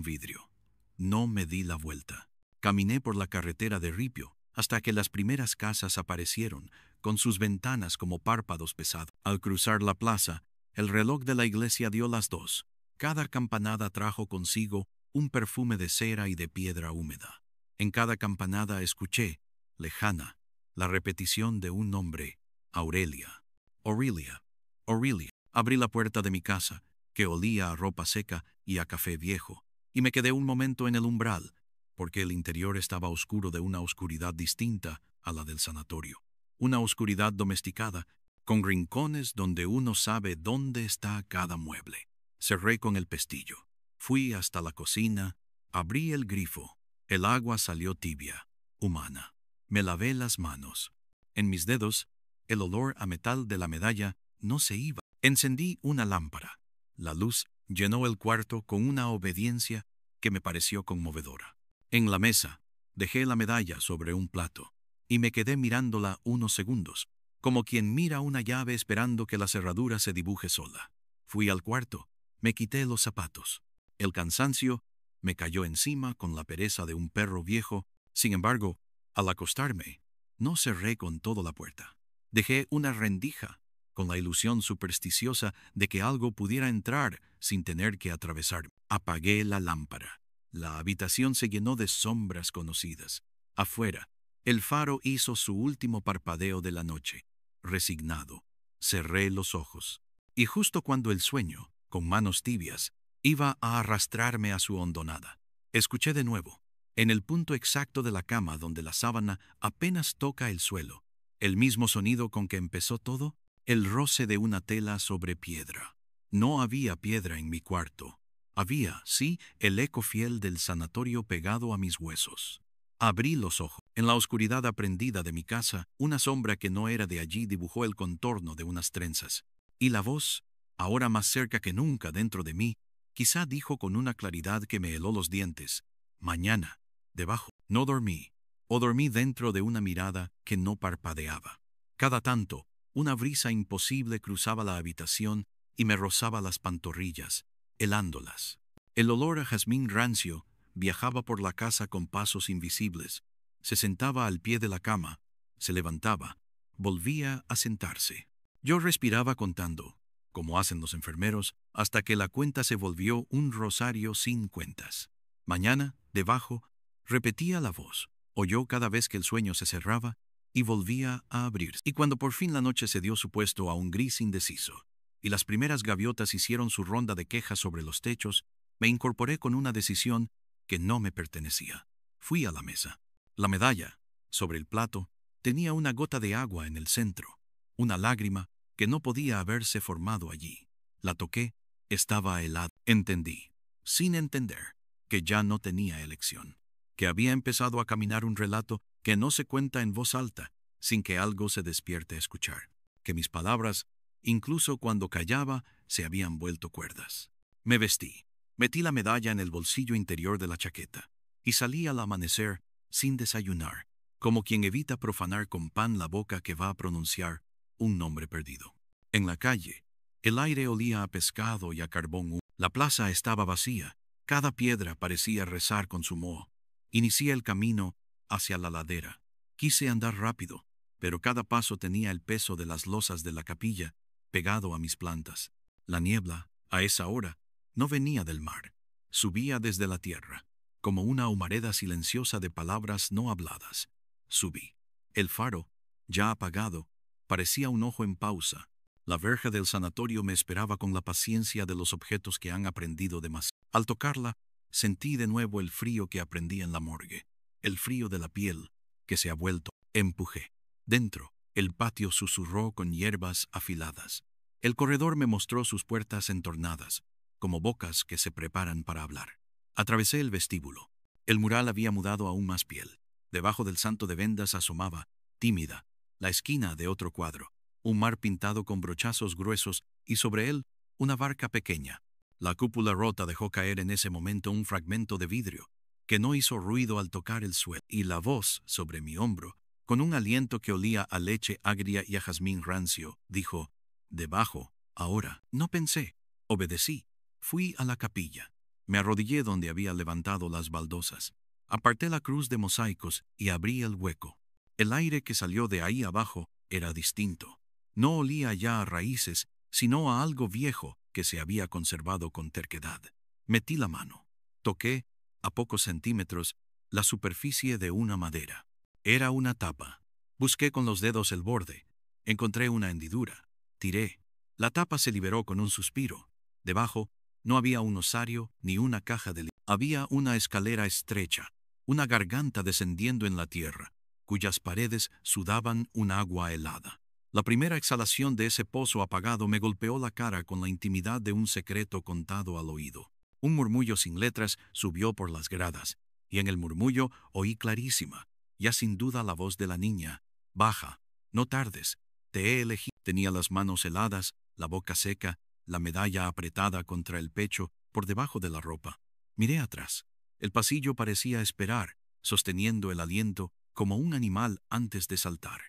A: vidrio. No me di la vuelta. Caminé por la carretera de ripio hasta que las primeras casas aparecieron, con sus ventanas como párpados pesados. Al cruzar la plaza, el reloj de la iglesia dio las 2. Cada campanada trajo consigo un perfume de cera y de piedra húmeda. En cada campanada escuché, lejana, la repetición de un nombre: Aurelia. Aurelia. Aurelia. Abrí la puerta de mi casa, que olía a ropa seca y a café viejo, y me quedé un momento en el umbral, porque el interior estaba oscuro de una oscuridad distinta a la del sanatorio. Una oscuridad domesticada, con rincones donde uno sabe dónde está cada mueble. Cerré con el pestillo. Fui hasta la cocina, abrí el grifo. El agua salió tibia, humana. Me lavé las manos. En mis dedos, el olor a metal de la medalla no se iba. Encendí una lámpara. La luz llenó el cuarto con una obediencia que me pareció conmovedora. En la mesa, dejé la medalla sobre un plato y me quedé mirándola unos segundos, como quien mira una llave esperando que la cerradura se dibuje sola. Fui al cuarto, me quité los zapatos. El cansancio me cayó encima con la pereza de un perro viejo. Sin embargo, al acostarme, no cerré con todo la puerta. Dejé una rendija, con la ilusión supersticiosa de que algo pudiera entrar sin tener que atravesar. Apagué la lámpara. La habitación se llenó de sombras conocidas. Afuera, el faro hizo su último parpadeo de la noche. Resignado, cerré los ojos. Y justo cuando el sueño, con manos tibias, iba a arrastrarme a su hondonada, escuché de nuevo, en el punto exacto de la cama donde la sábana apenas toca el suelo, el mismo sonido con que empezó todo, el roce de una tela sobre piedra. No había piedra en mi cuarto. Había, sí, el eco fiel del sanatorio pegado a mis huesos. Abrí los ojos. En la oscuridad aprendida de mi casa, una sombra que no era de allí dibujó el contorno de unas trenzas. Y la voz, ahora más cerca que nunca dentro de mí, quizá dijo con una claridad que me heló los dientes: mañana, debajo. No dormí, o dormí dentro de una mirada que no parpadeaba. Cada tanto, una brisa imposible cruzaba la habitación y me rozaba las pantorrillas, helándolas. El olor a jazmín rancio viajaba por la casa con pasos invisibles. Se sentaba al pie de la cama, se levantaba, volvía a sentarse. Yo respiraba contando, como hacen los enfermeros, hasta que la cuenta se volvió un rosario sin cuentas. Mañana, debajo, repetía la voz. Oyó cada vez que el sueño se cerraba y volvía a abrirse. Y cuando por fin la noche se dio su puesto a un gris indeciso, y las primeras gaviotas hicieron su ronda de quejas sobre los techos, me incorporé con una decisión que no me pertenecía. Fui a la mesa. La medalla, sobre el plato, tenía una gota de agua en el centro, una lágrima que no podía haberse formado allí. La toqué, estaba helada. Entendí, sin entender, que ya no tenía elección, que había empezado a caminar un relato que no se cuenta en voz alta, sin que algo se despierte a escuchar, que mis palabras, incluso cuando callaba, se habían vuelto cuerdas. Me vestí, metí la medalla en el bolsillo interior de la chaqueta, y salí al amanecer sin desayunar, como quien evita profanar con pan la boca que va a pronunciar un nombre perdido. En la calle, el aire olía a pescado y a carbón húmedo. La plaza estaba vacía, cada piedra parecía rezar con su moho. Inicié el camino hacia la ladera. Quise andar rápido, pero cada paso tenía el peso de las losas de la capilla pegado a mis plantas. La niebla, a esa hora, no venía del mar, subía desde la tierra, como una humareda silenciosa de palabras no habladas. Subí. El faro, ya apagado, parecía un ojo en pausa. La verja del sanatorio me esperaba con la paciencia de los objetos que han aprendido demasiado. Al tocarla, sentí de nuevo el frío que aprendí en la morgue, el frío de la piel que se ha vuelto. Empujé. Dentro, el patio susurró con hierbas afiladas. El corredor me mostró sus puertas entornadas, como bocas que se preparan para hablar. Atravesé el vestíbulo. El mural había mudado aún más piel. Debajo del santo de vendas asomaba, tímida, la esquina de otro cuadro, un mar pintado con brochazos gruesos y sobre él una barca pequeña. La cúpula rota dejó caer en ese momento un fragmento de vidrio, que no hizo ruido al tocar el suelo, y la voz sobre mi hombro, con un aliento que olía a leche agria y a jazmín rancio, dijo: «Debajo, ahora». No pensé. Obedecí. Fui a la capilla. Me arrodillé donde había levantado las baldosas. Aparté la cruz de mosaicos y abrí el hueco. El aire que salió de ahí abajo era distinto. No olía ya a raíces, sino a algo viejo que se había conservado con terquedad. Metí la mano. Toqué, a pocos centímetros, la superficie de una madera. Era una tapa. Busqué con los dedos el borde. Encontré una hendidura. Tiré. La tapa se liberó con un suspiro. Debajo no había un osario ni una caja de libros. Había una escalera estrecha, una garganta descendiendo en la tierra, cuyas paredes sudaban un agua helada. La primera exhalación de ese pozo apagado me golpeó la cara con la intimidad de un secreto contado al oído. Un murmullo sin letras subió por las gradas, y en el murmullo oí clarísima, ya sin duda, la voz de la niña: «Baja, no tardes, te he elegido». Tenía las manos heladas, la boca seca, la medalla apretada contra el pecho, por debajo de la ropa. Miré atrás. El pasillo parecía esperar, sosteniendo el aliento, como un animal antes de saltar.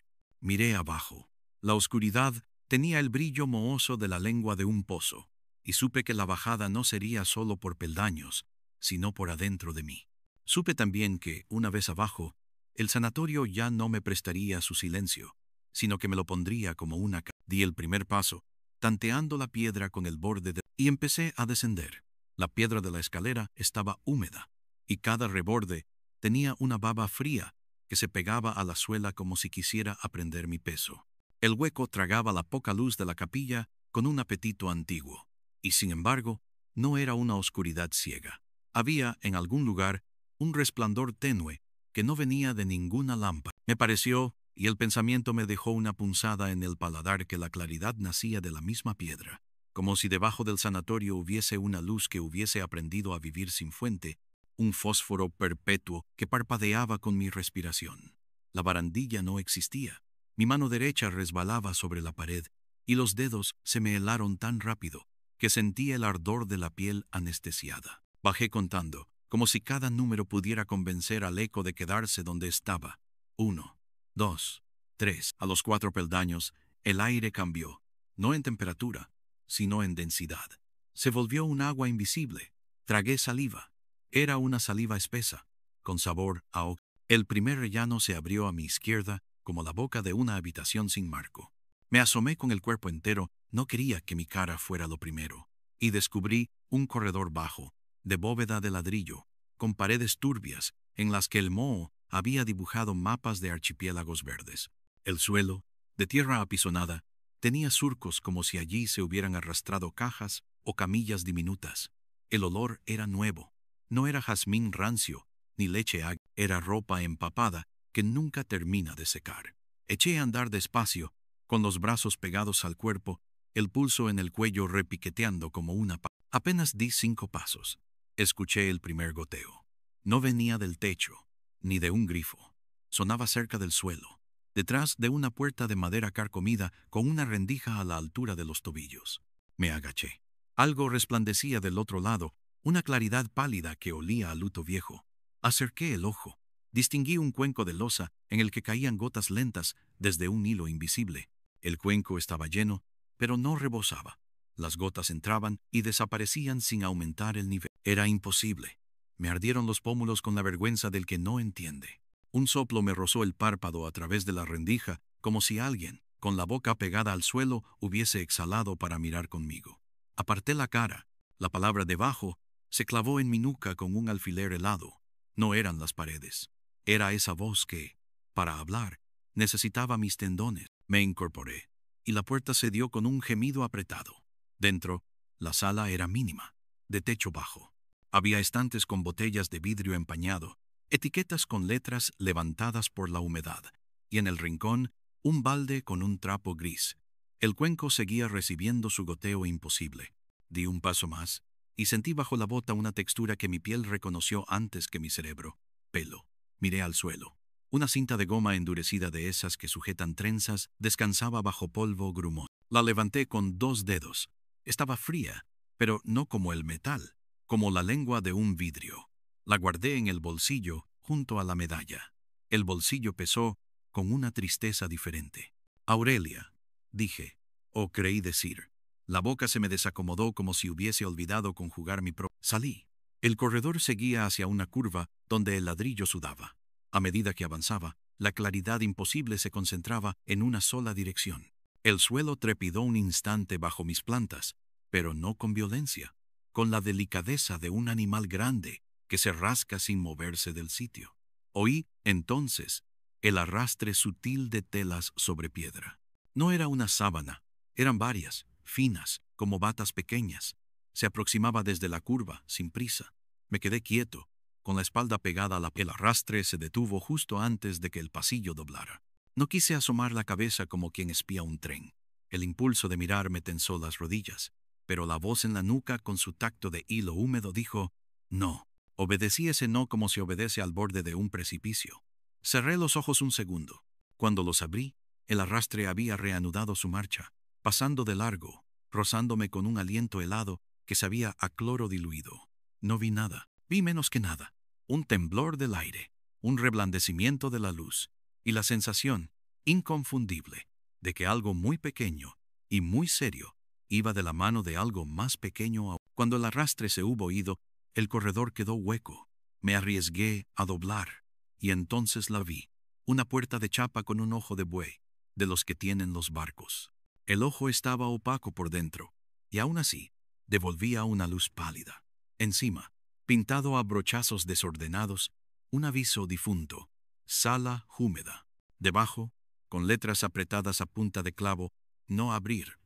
A: Miré abajo. La oscuridad tenía el brillo mohoso de la lengua de un pozo, y supe que la bajada no sería solo por peldaños, sino por adentro de mí. Supe también que, una vez abajo, el sanatorio ya no me prestaría su silencio, sino que me lo pondría como una carga. Di el primer paso, tanteando la piedra con el borde y empecé a descender. La piedra de la escalera estaba húmeda, y cada reborde tenía una baba fría que se pegaba a la suela como si quisiera aprender mi peso. El hueco tragaba la poca luz de la capilla con un apetito antiguo, y sin embargo, no era una oscuridad ciega. Había, en algún lugar, un resplandor tenue que no venía de ninguna lámpara. Me pareció, y el pensamiento me dejó una punzada en el paladar, que la claridad nacía de la misma piedra, como si debajo del sanatorio hubiese una luz que hubiese aprendido a vivir sin fuente, un fósforo perpetuo que parpadeaba con mi respiración. La barandilla no existía. Mi mano derecha resbalaba sobre la pared, y los dedos se me helaron tan rápido que sentí el ardor de la piel anestesiada. Bajé contando, como si cada número pudiera convencer al eco de quedarse donde estaba. 1, 2, 3. A los 4 peldaños, el aire cambió, no en temperatura, sino en densidad. Se volvió un agua invisible. Tragué saliva. Era una saliva espesa, con sabor a ocre. El primer rellano se abrió a mi izquierda, como la boca de una habitación sin marco. Me asomé con el cuerpo entero, no quería que mi cara fuera lo primero, y descubrí un corredor bajo, de bóveda de ladrillo, con paredes turbias, en las que el moho había dibujado mapas de archipiélagos verdes. El suelo, de tierra apisonada, tenía surcos como si allí se hubieran arrastrado cajas o camillas diminutas. El olor era nuevo. No era jazmín rancio, ni leche agria. Era ropa empapada que nunca termina de secar. Eché a andar despacio, con los brazos pegados al cuerpo, el pulso en el cuello repiqueteando como una Apenas di 5 pasos. Escuché el primer goteo. No venía del techo, ni de un grifo. Sonaba cerca del suelo, detrás de una puerta de madera carcomida con una rendija a la altura de los tobillos. Me agaché. Algo resplandecía del otro lado, una claridad pálida que olía a luto viejo. Acerqué el ojo. Distinguí un cuenco de loza en el que caían gotas lentas desde un hilo invisible. El cuenco estaba lleno, pero no rebosaba. Las gotas entraban y desaparecían sin aumentar el nivel. Era imposible. Me ardieron los pómulos con la vergüenza del que no entiende. Un soplo me rozó el párpado a través de la rendija, como si alguien, con la boca pegada al suelo, hubiese exhalado para mirar conmigo. Aparté la cara. La palabra debajo se clavó en mi nuca con un alfiler helado. No eran las paredes. Era esa voz que, para hablar, necesitaba mis tendones. Me incorporé, y la puerta se dio con un gemido apretado. Dentro, la sala era mínima, de techo bajo. Había estantes con botellas de vidrio empañado, etiquetas con letras levantadas por la humedad, y en el rincón, un balde con un trapo gris. El cuenco seguía recibiendo su goteo imposible. Di un paso más, y sentí bajo la bota una textura que mi piel reconoció antes que mi cerebro. Pelo. Miré al suelo. Una cinta de goma endurecida de esas que sujetan trenzas descansaba bajo polvo grumoso. La levanté con 2 dedos. Estaba fría, pero no como el metal, como la lengua de un vidrio. La guardé en el bolsillo junto a la medalla. El bolsillo pesó con una tristeza diferente. Aurelia, dije, o creí decir. La boca se me desacomodó como si hubiese olvidado conjugar mi propio. Salí. El corredor seguía hacia una curva donde el ladrillo sudaba. A medida que avanzaba, la claridad imposible se concentraba en una sola dirección. El suelo trepidó un instante bajo mis plantas, pero no con violencia, con la delicadeza de un animal grande que se rasca sin moverse del sitio. Oí, entonces, el arrastre sutil de telas sobre piedra. No era una sábana, eran varias, finas, como batas pequeñas. Se aproximaba desde la curva, sin prisa. Me quedé quieto, con la espalda pegada a la piel. El arrastre se detuvo justo antes de que el pasillo doblara. No quise asomar la cabeza como quien espía un tren. El impulso de mirar me tensó las rodillas, pero la voz en la nuca, con su tacto de hilo húmedo, dijo, no. Obedecí ese no como se obedece al borde de un precipicio. Cerré los ojos un segundo. Cuando los abrí, el arrastre había reanudado su marcha, pasando de largo, rozándome con un aliento helado que sabía a cloro diluido. No vi nada, vi menos que nada. Un temblor del aire, un reblandecimiento de la luz, y la sensación, inconfundible, de que algo muy pequeño y muy serio iba de la mano de algo más pequeño aún. Cuando el arrastre se hubo ido, el corredor quedó hueco. Me arriesgué a doblar, y entonces la vi. Una puerta de chapa con un ojo de buey, de los que tienen los barcos. El ojo estaba opaco por dentro, y aún así, devolvía una luz pálida. Encima, pintado a brochazos desordenados, un aviso difunto, sala húmeda. Debajo, con letras apretadas a punta de clavo, no abrir.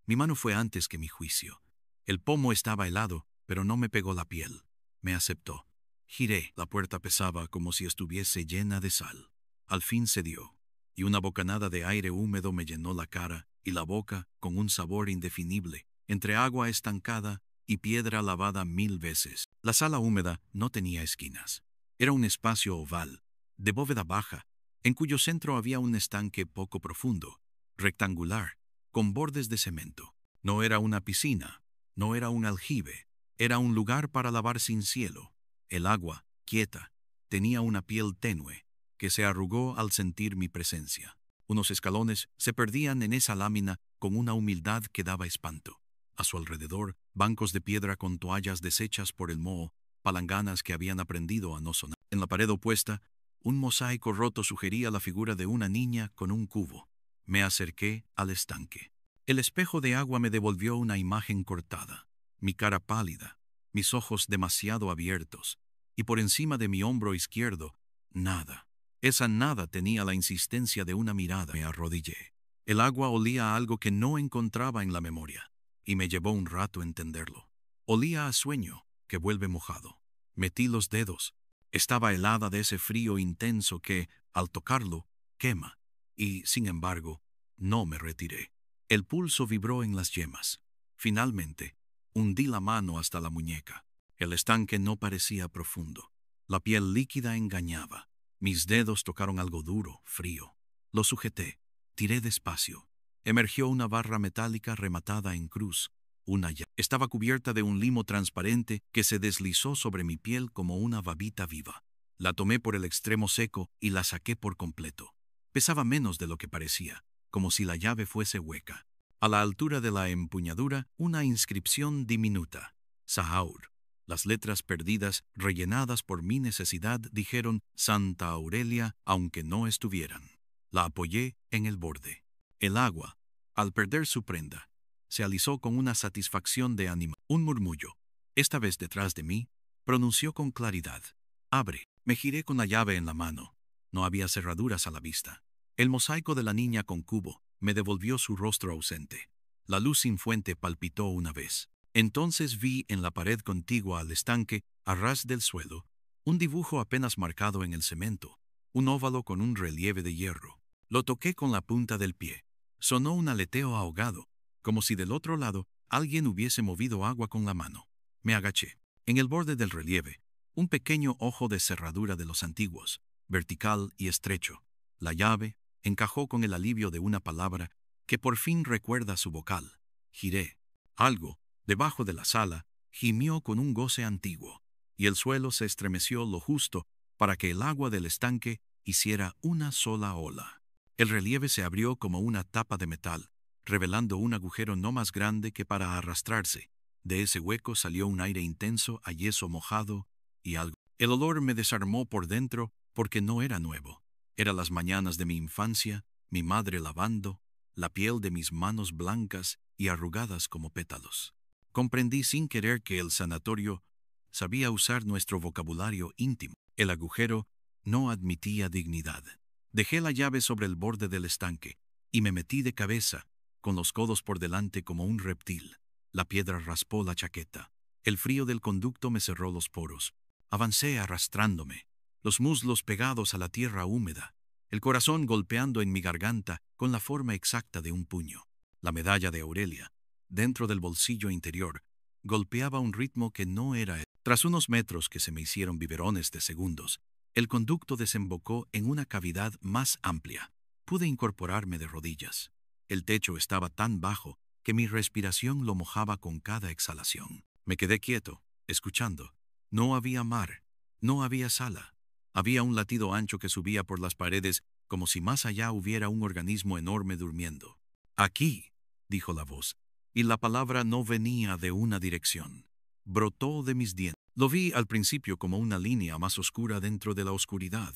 A: Mi mano fue antes que mi juicio. El pomo estaba helado, pero no me pegó la piel. Me aceptó. Giré. La puerta pesaba como si estuviese llena de sal. Al fin cedió, y una bocanada de aire húmedo me llenó la cara y la boca con un sabor indefinible, entre agua estancada y piedra lavada 1000 veces. La sala húmeda no tenía esquinas. Era un espacio oval, de bóveda baja, en cuyo centro había un estanque poco profundo, rectangular, con bordes de cemento. No era una piscina, no era un aljibe, era un lugar para lavar sin cielo. El agua, quieta, tenía una piel tenue, que se arrugó al sentir mi presencia. Unos escalones se perdían en esa lámina con una humildad que daba espanto. A su alrededor, bancos de piedra con toallas deshechas por el moho, palanganas que habían aprendido a no sonar. En la pared opuesta, un mosaico roto sugería la figura de una niña con un cubo. Me acerqué al estanque. El espejo de agua me devolvió una imagen cortada, mi cara pálida, mis ojos demasiado abiertos, y por encima de mi hombro izquierdo, nada. Esa nada tenía la insistencia de una mirada. Me arrodillé. El agua olía a algo que no encontraba en la memoria, y me llevó un rato entenderlo. Olía a sueño que vuelve mojado. Metí los dedos. Estaba helada de ese frío intenso que, al tocarlo, quema, y, sin embargo, no me retiré. El pulso vibró en las yemas. Finalmente, hundí la mano hasta la muñeca. El estanque no parecía profundo. La piel líquida engañaba. Mis dedos tocaron algo duro, frío. Lo sujeté. Tiré despacio. Emergió una barra metálica rematada en cruz. Una llave. Estaba cubierta de un limo transparente que se deslizó sobre mi piel como una babita viva. La tomé por el extremo seco y la saqué por completo. Pesaba menos de lo que parecía, como si la llave fuese hueca. A la altura de la empuñadura, una inscripción diminuta. Sahaur. Las letras perdidas, rellenadas por mi necesidad, dijeron Santa Aurelia, aunque no estuvieran. La apoyé en el borde. El agua, al perder su prenda, se alisó con una satisfacción de ánimo. Un murmullo, esta vez detrás de mí, pronunció con claridad. Abre. Me giré con la llave en la mano. No había cerraduras a la vista. El mosaico de la niña con cubo me devolvió su rostro ausente. La luz sin fuente palpitó una vez. Entonces vi en la pared contigua al estanque, a ras del suelo, un dibujo apenas marcado en el cemento, un óvalo con un relieve de hierro. Lo toqué con la punta del pie. Sonó un aleteo ahogado, como si del otro lado alguien hubiese movido agua con la mano. Me agaché. En el borde del relieve, un pequeño ojo de cerradura de los antiguos, vertical y estrecho. La llave encajó con el alivio de una palabra que por fin recuerda su vocal. Giré. Algo, debajo de la sala, gimió con un goce antiguo, y el suelo se estremeció lo justo para que el agua del estanque hiciera una sola ola. El relieve se abrió como una tapa de metal, revelando un agujero no más grande que para arrastrarse. De ese hueco salió un aire intenso a yeso mojado y algo. El olor me desarmó por dentro porque no era nuevo. Era las mañanas de mi infancia, mi madre lavando, la piel de mis manos blancas y arrugadas como pétalos. Comprendí sin querer que el sanatorio sabía usar nuestro vocabulario íntimo. El agujero no admitía dignidad. Dejé la llave sobre el borde del estanque y me metí de cabeza, con los codos por delante como un reptil. La piedra raspó la chaqueta. El frío del conducto me cerró los poros. Avancé arrastrándome, los muslos pegados a la tierra húmeda, el corazón golpeando en mi garganta con la forma exacta de un puño. La medalla de Aurelia, dentro del bolsillo interior, golpeaba un ritmo que no era él. Tras unos metros que se me hicieron biberones de segundos, el conducto desembocó en una cavidad más amplia. Pude incorporarme de rodillas. El techo estaba tan bajo que mi respiración lo mojaba con cada exhalación. Me quedé quieto, escuchando. No había mar, no había sala. Había un latido ancho que subía por las paredes como si más allá hubiera un organismo enorme durmiendo. Aquí, dijo la voz, y la palabra no venía de una dirección. Brotó de mis dientes. Lo vi al principio como una línea más oscura dentro de la oscuridad.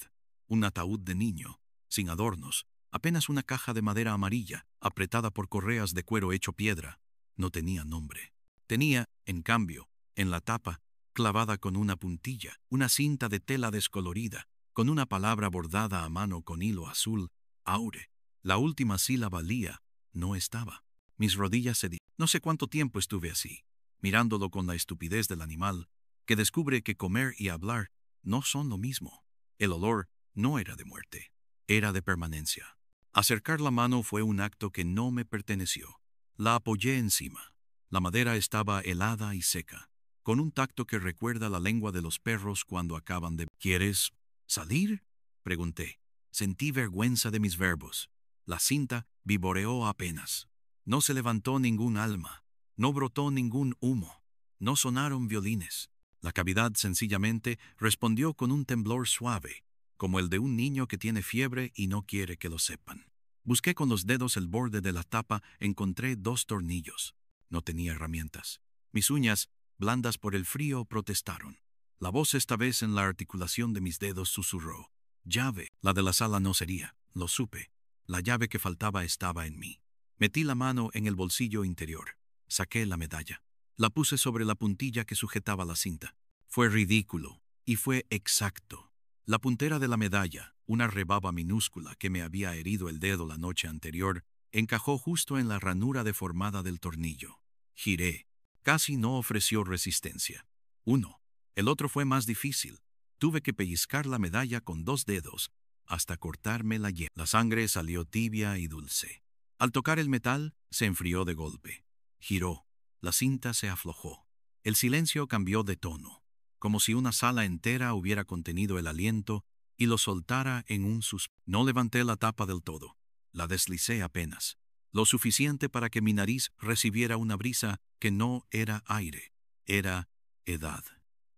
A: Un ataúd de niño, sin adornos, apenas una caja de madera amarilla, apretada por correas de cuero hecho piedra. No tenía nombre. Tenía, en cambio, en la tapa, clavada con una puntilla, una cinta de tela descolorida, con una palabra bordada a mano con hilo azul, Aure. La última sílaba lía, no estaba. Mis rodillas se No sé cuánto tiempo estuve así, mirándolo con la estupidez del animal, que descubre que comer y hablar no son lo mismo. El olor no era de muerte, era de permanencia. Acercar la mano fue un acto que no me perteneció. La apoyé encima. La madera estaba helada y seca, con un tacto que recuerda la lengua de los perros cuando acaban de... ¿Quieres salir?, pregunté. Sentí vergüenza de mis verbos. La cinta vivoreó apenas. No se levantó ningún alma. No brotó ningún humo. No sonaron violines. La cavidad sencillamente respondió con un temblor suave, como el de un niño que tiene fiebre y no quiere que lo sepan. Busqué con los dedos el borde de la tapa, encontré 2 tornillos. No tenía herramientas. Mis uñas, blandas por el frío, protestaron. La voz esta vez en la articulación de mis dedos susurró. Llave. La de la sala no sería, lo supe. La llave que faltaba estaba en mí. Metí la mano en el bolsillo interior. Saqué la medalla. La puse sobre la puntilla que sujetaba la cinta. Fue ridículo, y fue exacto. La puntera de la medalla, una rebaba minúscula que me había herido el dedo la noche anterior, encajó justo en la ranura deformada del tornillo. Giré. Casi no ofreció resistencia. Uno. El otro fue más difícil. Tuve que pellizcar la medalla con 2 dedos, hasta cortarme la yema. La sangre salió tibia y dulce. Al tocar el metal, se enfrió de golpe. Giró. La cinta se aflojó. El silencio cambió de tono, como si una sala entera hubiera contenido el aliento y lo soltara en un suspiro. No levanté la tapa del todo. La deslicé apenas, lo suficiente para que mi nariz recibiera una brisa que no era aire, era edad.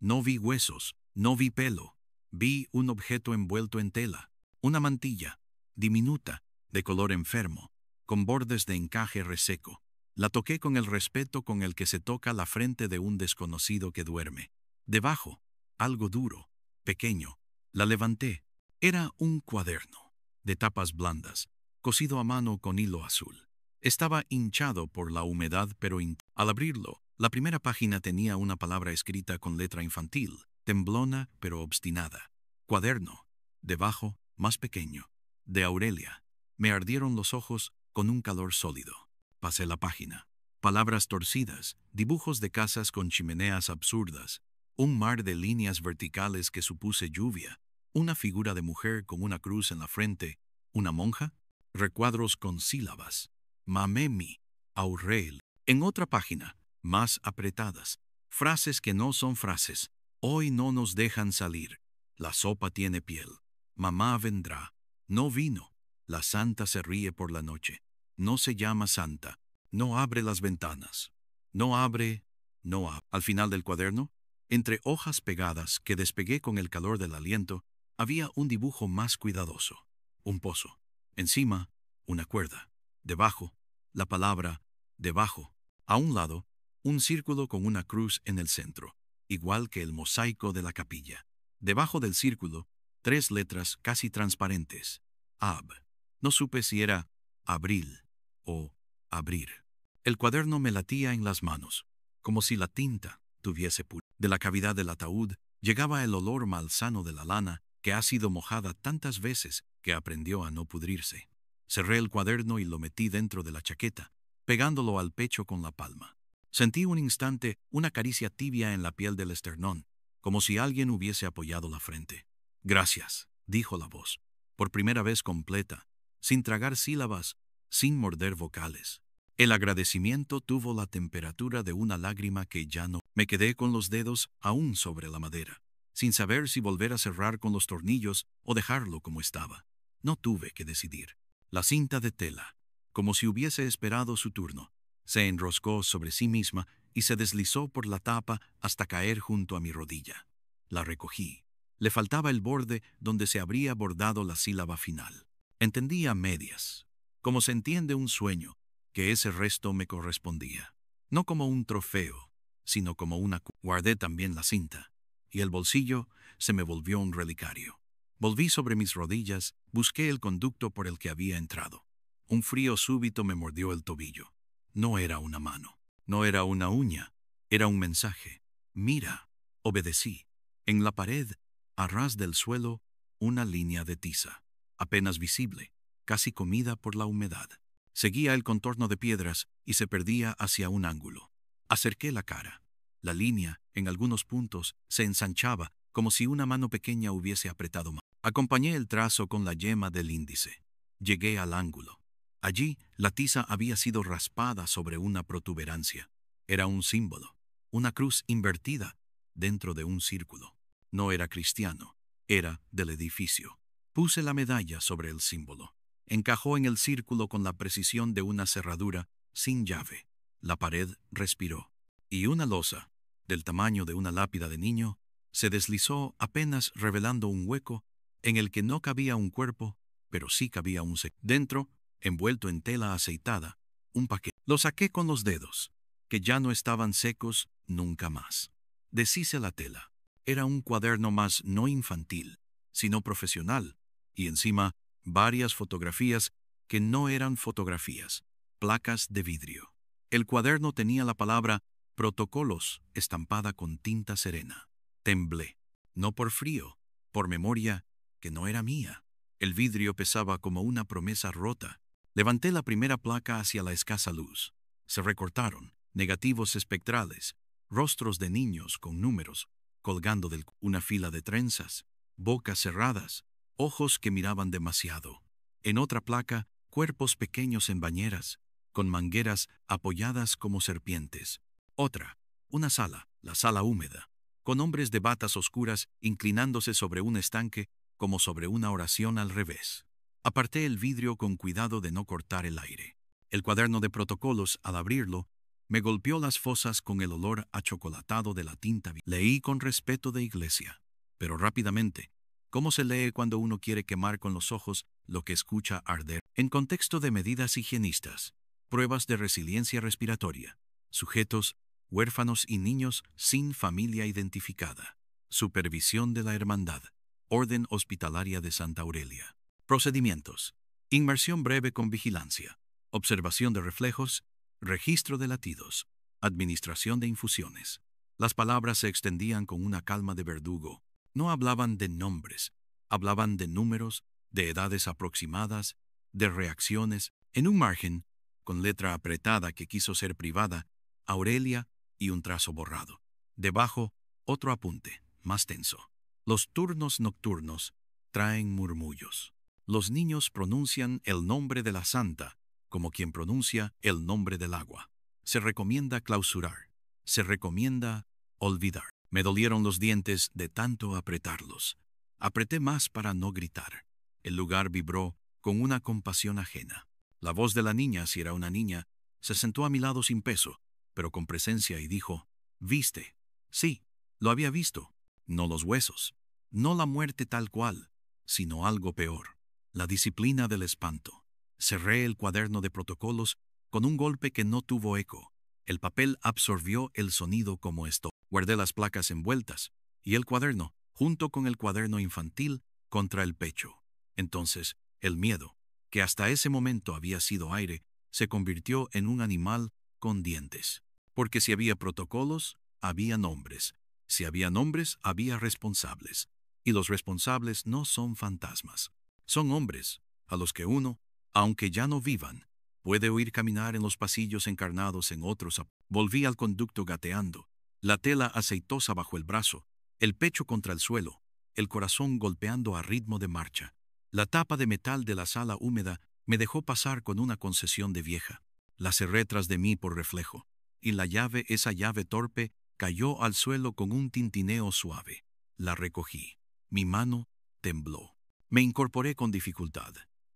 A: No vi huesos, no vi pelo. Vi un objeto envuelto en tela, una mantilla, diminuta, de color enfermo, con bordes de encaje reseco. La toqué con el respeto con el que se toca la frente de un desconocido que duerme. Debajo, algo duro, pequeño. La levanté. Era un cuaderno, de tapas blandas, cosido a mano con hilo azul. Estaba hinchado por la humedad, pero al abrirlo, la primera página tenía una palabra escrita con letra infantil, temblona pero obstinada. Cuaderno. Debajo, más pequeño. De Aurelia. Me ardieron los ojos con un calor sólido. Pasé la página. Palabras torcidas, dibujos de casas con chimeneas absurdas, un mar de líneas verticales que supuse lluvia, una figura de mujer con una cruz en la frente, una monja, recuadros con sílabas, Mamemi, Aurel. En otra página, más apretadas, Frases que no son frases. Hoy no nos dejan salir. La sopa tiene piel. Mamá vendrá. No vino. La santa se ríe por la noche. No se llama santa. No abre las ventanas. No abre. No abre. Al final del cuaderno, entre hojas pegadas que despegué con el calor del aliento, había un dibujo más cuidadoso. Un pozo. Encima, una cuerda. Debajo, la palabra debajo. A un lado, un círculo con una cruz en el centro, igual que el mosaico de la capilla. Debajo del círculo, 3 letras casi transparentes. Ab. No supe si era abril o abrir. El cuaderno me latía en las manos, como si la tinta tuviese pureza. De la cavidad del ataúd llegaba el olor malsano de la lana que ha sido mojada tantas veces que aprendió a no pudrirse. Cerré el cuaderno y lo metí dentro de la chaqueta, pegándolo al pecho con la palma. Sentí un instante una caricia tibia en la piel del esternón, como si alguien hubiese apoyado la frente. Gracias, dijo la voz, por primera vez completa, sin tragar sílabas, sin morder vocales. El agradecimiento tuvo la temperatura de una lágrima que ya no. Me quedé con los dedos aún sobre la madera, sin saber si volver a cerrar con los tornillos o dejarlo como estaba. No tuve que decidir. La cinta de tela, como si hubiese esperado su turno, se enroscó sobre sí misma y se deslizó por la tapa hasta caer junto a mi rodilla. La recogí. Le faltaba el borde donde se habría bordado la sílaba final. Entendí a medias, como se entiende un sueño, que ese resto me correspondía. No como un trofeo, sino como una... Guardé también la cinta, y el bolsillo se me volvió un relicario. Volví sobre mis rodillas, busqué el conducto por el que había entrado. Un frío súbito me mordió el tobillo. No era una mano, no era una uña, era un mensaje. Mira, obedecí. En la pared, a ras del suelo, una línea de tiza, apenas visible, casi comida por la humedad. Seguía el contorno de piedras y se perdía hacia un ángulo. Acerqué la cara. La línea, en algunos puntos, se ensanchaba como si una mano pequeña hubiese apretado más. Acompañé el trazo con la yema del índice. Llegué al ángulo. Allí, la tiza había sido raspada sobre una protuberancia. Era un símbolo, una cruz invertida dentro de un círculo. No era cristiano, era del edificio. Puse la medalla sobre el símbolo. Encajó en el círculo con la precisión de una cerradura sin llave. La pared respiró, y una losa, del tamaño de una lápida de niño, se deslizó apenas revelando un hueco en el que no cabía un cuerpo, pero sí cabía un secreto. Dentro, envuelto en tela aceitada, un paquete. Lo saqué con los dedos, que ya no estaban secos nunca más. Deshice la tela. Era un cuaderno más no infantil, sino profesional, y encima varias fotografías que no eran fotografías, placas de vidrio. El cuaderno tenía la palabra protocolos estampada con tinta serena. Temblé, no por frío, por memoria que no era mía. El vidrio pesaba como una promesa rota. Levanté la primera placa hacia la escasa luz. Se recortaron negativos espectrales, rostros de niños con números, colgando de una fila de trenzas, bocas cerradas, ojos que miraban demasiado. En otra placa, cuerpos pequeños en bañeras, con mangueras apoyadas como serpientes. Otra, una sala, la sala húmeda, con hombres de batas oscuras inclinándose sobre un estanque como sobre una oración al revés. Aparté el vidrio con cuidado de no cortar el aire. El cuaderno de protocolos, al abrirlo, me golpeó las fosas con el olor achocolatado de la tinta. Leí con respeto de iglesia, pero rápidamente, ¿cómo se lee cuando uno quiere quemar con los ojos lo que escucha arder? En contexto de medidas higienistas, pruebas de resiliencia respiratoria, sujetos, huérfanos y niños sin familia identificada, supervisión de la hermandad, Orden Hospitalaria de Santa Aurelia. Procedimientos: inmersión breve con vigilancia, observación de reflejos, registro de latidos, administración de infusiones. Las palabras se extendían con una calma de verdugo. No hablaban de nombres, hablaban de números, de edades aproximadas, de reacciones. En un margen, con letra apretada que quiso ser privada, Aurelia y un trazo borrado. Debajo, otro apunte, más tenso. Los turnos nocturnos traen murmullos. Los niños pronuncian el nombre de la santa como quien pronuncia el nombre del agua. Se recomienda clausurar. Se recomienda olvidar. Me dolieron los dientes de tanto apretarlos. Apreté más para no gritar. El lugar vibró con una compasión ajena. La voz de la niña, si era una niña, se sentó a mi lado sin peso, pero con presencia, y dijo: «¿Viste?» Sí, lo había visto. No los huesos, no la muerte tal cual, sino algo peor: la disciplina del espanto. Cerré el cuaderno de protocolos con un golpe que no tuvo eco. El papel absorbió el sonido como esto. Guardé las placas envueltas y el cuaderno, junto con el cuaderno infantil, contra el pecho. Entonces, el miedo, que hasta ese momento había sido aire, se convirtió en un animal con dientes. Porque si había protocolos, había nombres. Si había nombres, había responsables. Y los responsables no son fantasmas. Son hombres, a los que uno, aunque ya no vivan, puede oír caminar en los pasillos encarnados en otros. Volví al conducto gateando, la tela aceitosa bajo el brazo, el pecho contra el suelo, el corazón golpeando a ritmo de marcha. La tapa de metal de la sala húmeda me dejó pasar con una concesión de vieja. La cerré tras de mí por reflejo, y la llave, esa llave torpe, cayó al suelo con un tintineo suave. La recogí. Mi mano tembló. Me incorporé con dificultad.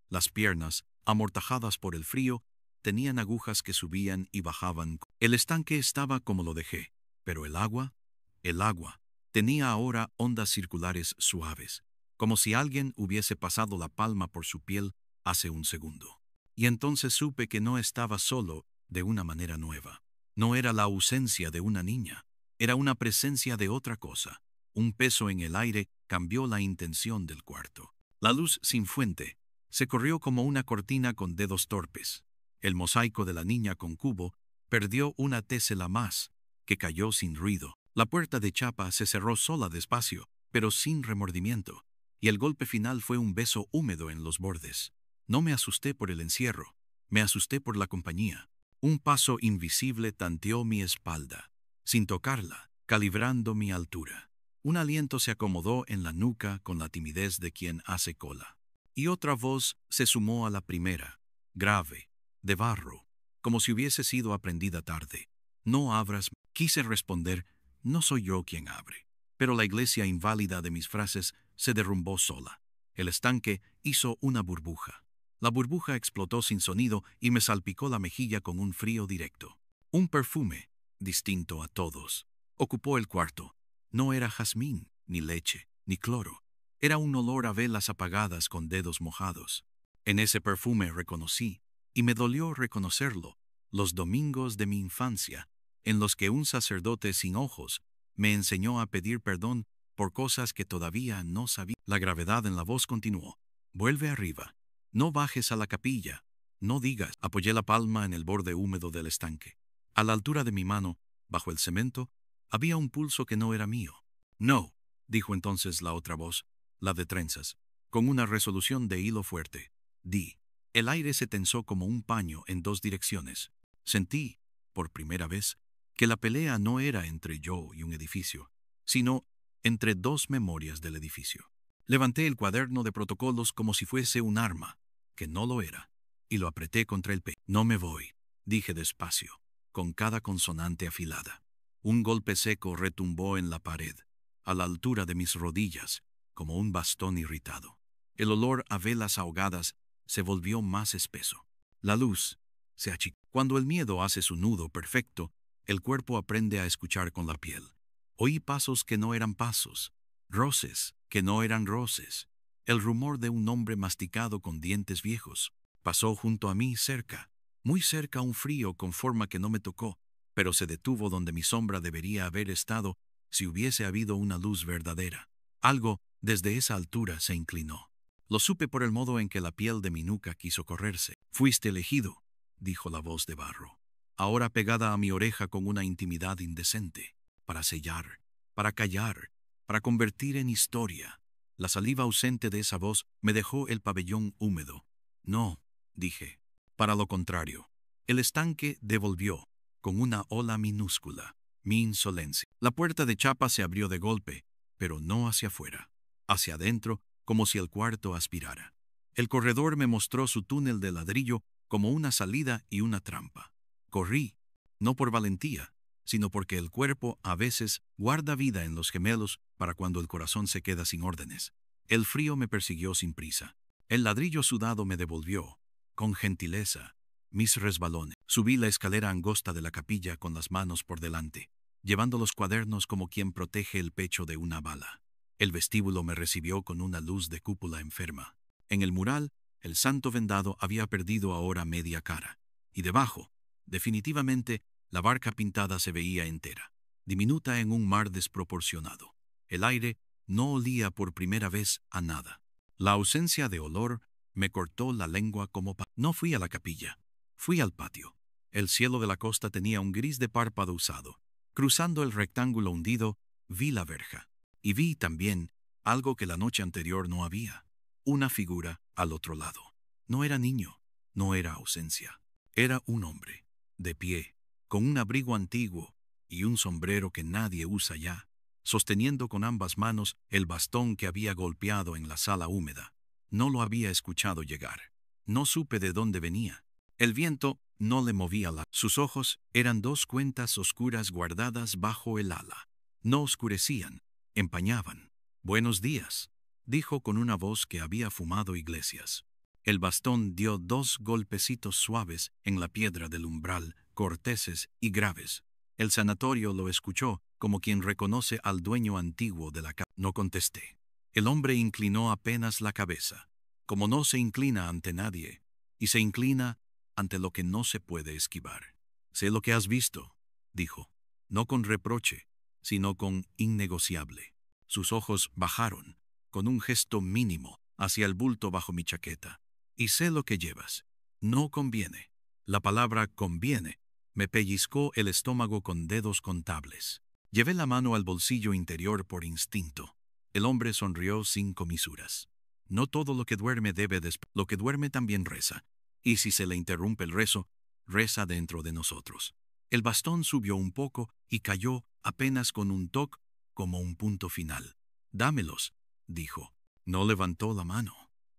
A: Las piernas, amortajadas por el frío, tenían agujas que subían y bajaban. El estanque estaba como lo dejé, pero el agua, tenía ahora ondas circulares suaves, como si alguien hubiese pasado la palma por su piel hace un segundo. Y entonces supe que no estaba solo de una manera nueva. No era la ausencia de una niña, era una presencia de otra cosa. Un peso en el aire cambió la intención del cuarto. La luz sin fuente se corrió como una cortina con dedos torpes. El mosaico de la niña con cubo perdió una tesela más, que cayó sin ruido. La puerta de chapa se cerró sola despacio, pero sin remordimiento, y el golpe final fue un beso húmedo en los bordes. No me asusté por el encierro, me asusté por la compañía. Un paso invisible tanteó mi espalda, sin tocarla, calibrando mi altura. Un aliento se acomodó en la nuca con la timidez de quien hace cola. Y otra voz se sumó a la primera, grave, de barro, como si hubiese sido aprendida tarde. «No abras». Quise responder: «No soy yo quien abre». Pero la iglesia inválida de mis frases se derrumbó sola. El estanque hizo una burbuja. La burbuja explotó sin sonido y me salpicó la mejilla con un frío directo. Un perfume, distinto a todos, ocupó el cuarto. No era jazmín, ni leche, ni cloro. Era un olor a velas apagadas con dedos mojados. En ese perfume reconocí, y me dolió reconocerlo, los domingos de mi infancia, en los que un sacerdote sin ojos me enseñó a pedir perdón por cosas que todavía no sabía. La gravedad en la voz continuó: «Vuelve arriba. No bajes a la capilla. No digas». Apoyé la palma en el borde húmedo del estanque. A la altura de mi mano, bajo el cemento, había un pulso que no era mío. «No», dijo entonces la otra voz, la de trenzas, con una resolución de hilo fuerte. «Di». El aire se tensó como un paño en dos direcciones. Sentí, por primera vez, que la pelea no era entre yo y un edificio, sino entre dos memorias del edificio. Levanté el cuaderno de protocolos como si fuese un arma, que no lo era, y lo apreté contra el pecho. «No me voy», dije despacio, con cada consonante afilada. Un golpe seco retumbó en la pared, a la altura de mis rodillas, como un bastón irritado. El olor a velas ahogadas se volvió más espeso. La luz se achicó. Cuando el miedo hace su nudo perfecto, el cuerpo aprende a escuchar con la piel. Oí pasos que no eran pasos, roces que no eran roces, el rumor de un hombre masticado con dientes viejos. Pasó junto a mí cerca, muy cerca, un frío con forma que no me tocó, pero se detuvo donde mi sombra debería haber estado si hubiese habido una luz verdadera. Algo, desde esa altura, se inclinó. Lo supe por el modo en que la piel de mi nuca quiso correrse. «Fuiste elegido», dijo la voz de barro, ahora pegada a mi oreja con una intimidad indecente, «para sellar, para callar, para convertir en historia». La saliva ausente de esa voz me dejó el pabellón húmedo. «No», dije. «Para lo contrario». El estanque devolvió, con una ola minúscula, mi insolencia. La puerta de chapa se abrió de golpe, pero no hacia afuera, hacia adentro, como si el cuarto aspirara. El corredor me mostró su túnel de ladrillo como una salida y una trampa. Corrí, no por valentía, sino porque el cuerpo a veces guarda vida en los gemelos para cuando el corazón se queda sin órdenes. El frío me persiguió sin prisa. El ladrillo sudado me devolvió, con gentileza, mis resbalones. Subí la escalera angosta de la capilla con las manos por delante, llevando los cuadernos como quien protege el pecho de una bala. El vestíbulo me recibió con una luz de cúpula enferma. En el mural, el santo vendado había perdido ahora media cara, y debajo, definitivamente, la barca pintada se veía entera, diminuta en un mar desproporcionado. El aire no olía por primera vez a nada. La ausencia de olor me cortó la lengua como No fui a la capilla, fui al patio. El cielo de la costa tenía un gris de párpado usado. Cruzando el rectángulo hundido, vi la verja. Y vi también algo que la noche anterior no había. Una figura al otro lado. No era niño, no era ausencia. Era un hombre, de pie, con un abrigo antiguo y un sombrero que nadie usa ya, sosteniendo con ambas manos el bastón que había golpeado en la sala húmeda. No lo había escuchado llegar. No supe de dónde venía. El viento no le movía Sus ojos eran dos cuentas oscuras guardadas bajo el ala. No oscurecían, empañaban. «Buenos días», dijo con una voz que había fumado Iglesias. El bastón dio dos golpecitos suaves en la piedra del umbral, corteses y graves. El sanatorio lo escuchó como quien reconoce al dueño antiguo de la casa. No contesté. El hombre inclinó apenas la cabeza, como no se inclina ante nadie, y se inclina ante lo que no se puede esquivar. «Sé lo que has visto», dijo, no con reproche, sino con innegociable. Sus ojos bajaron, con un gesto mínimo, hacia el bulto bajo mi chaqueta. «Y sé lo que llevas. No conviene». La palabra «conviene» me pellizcó el estómago con dedos contables. Llevé la mano al bolsillo interior por instinto. El hombre sonrió sin comisuras. «No todo lo que duerme debe lo que duerme también reza. Y si se le interrumpe el rezo, reza dentro de nosotros». El bastón subió un poco y cayó apenas con un toc como un punto final. «Dámelos», dijo. No levantó la mano.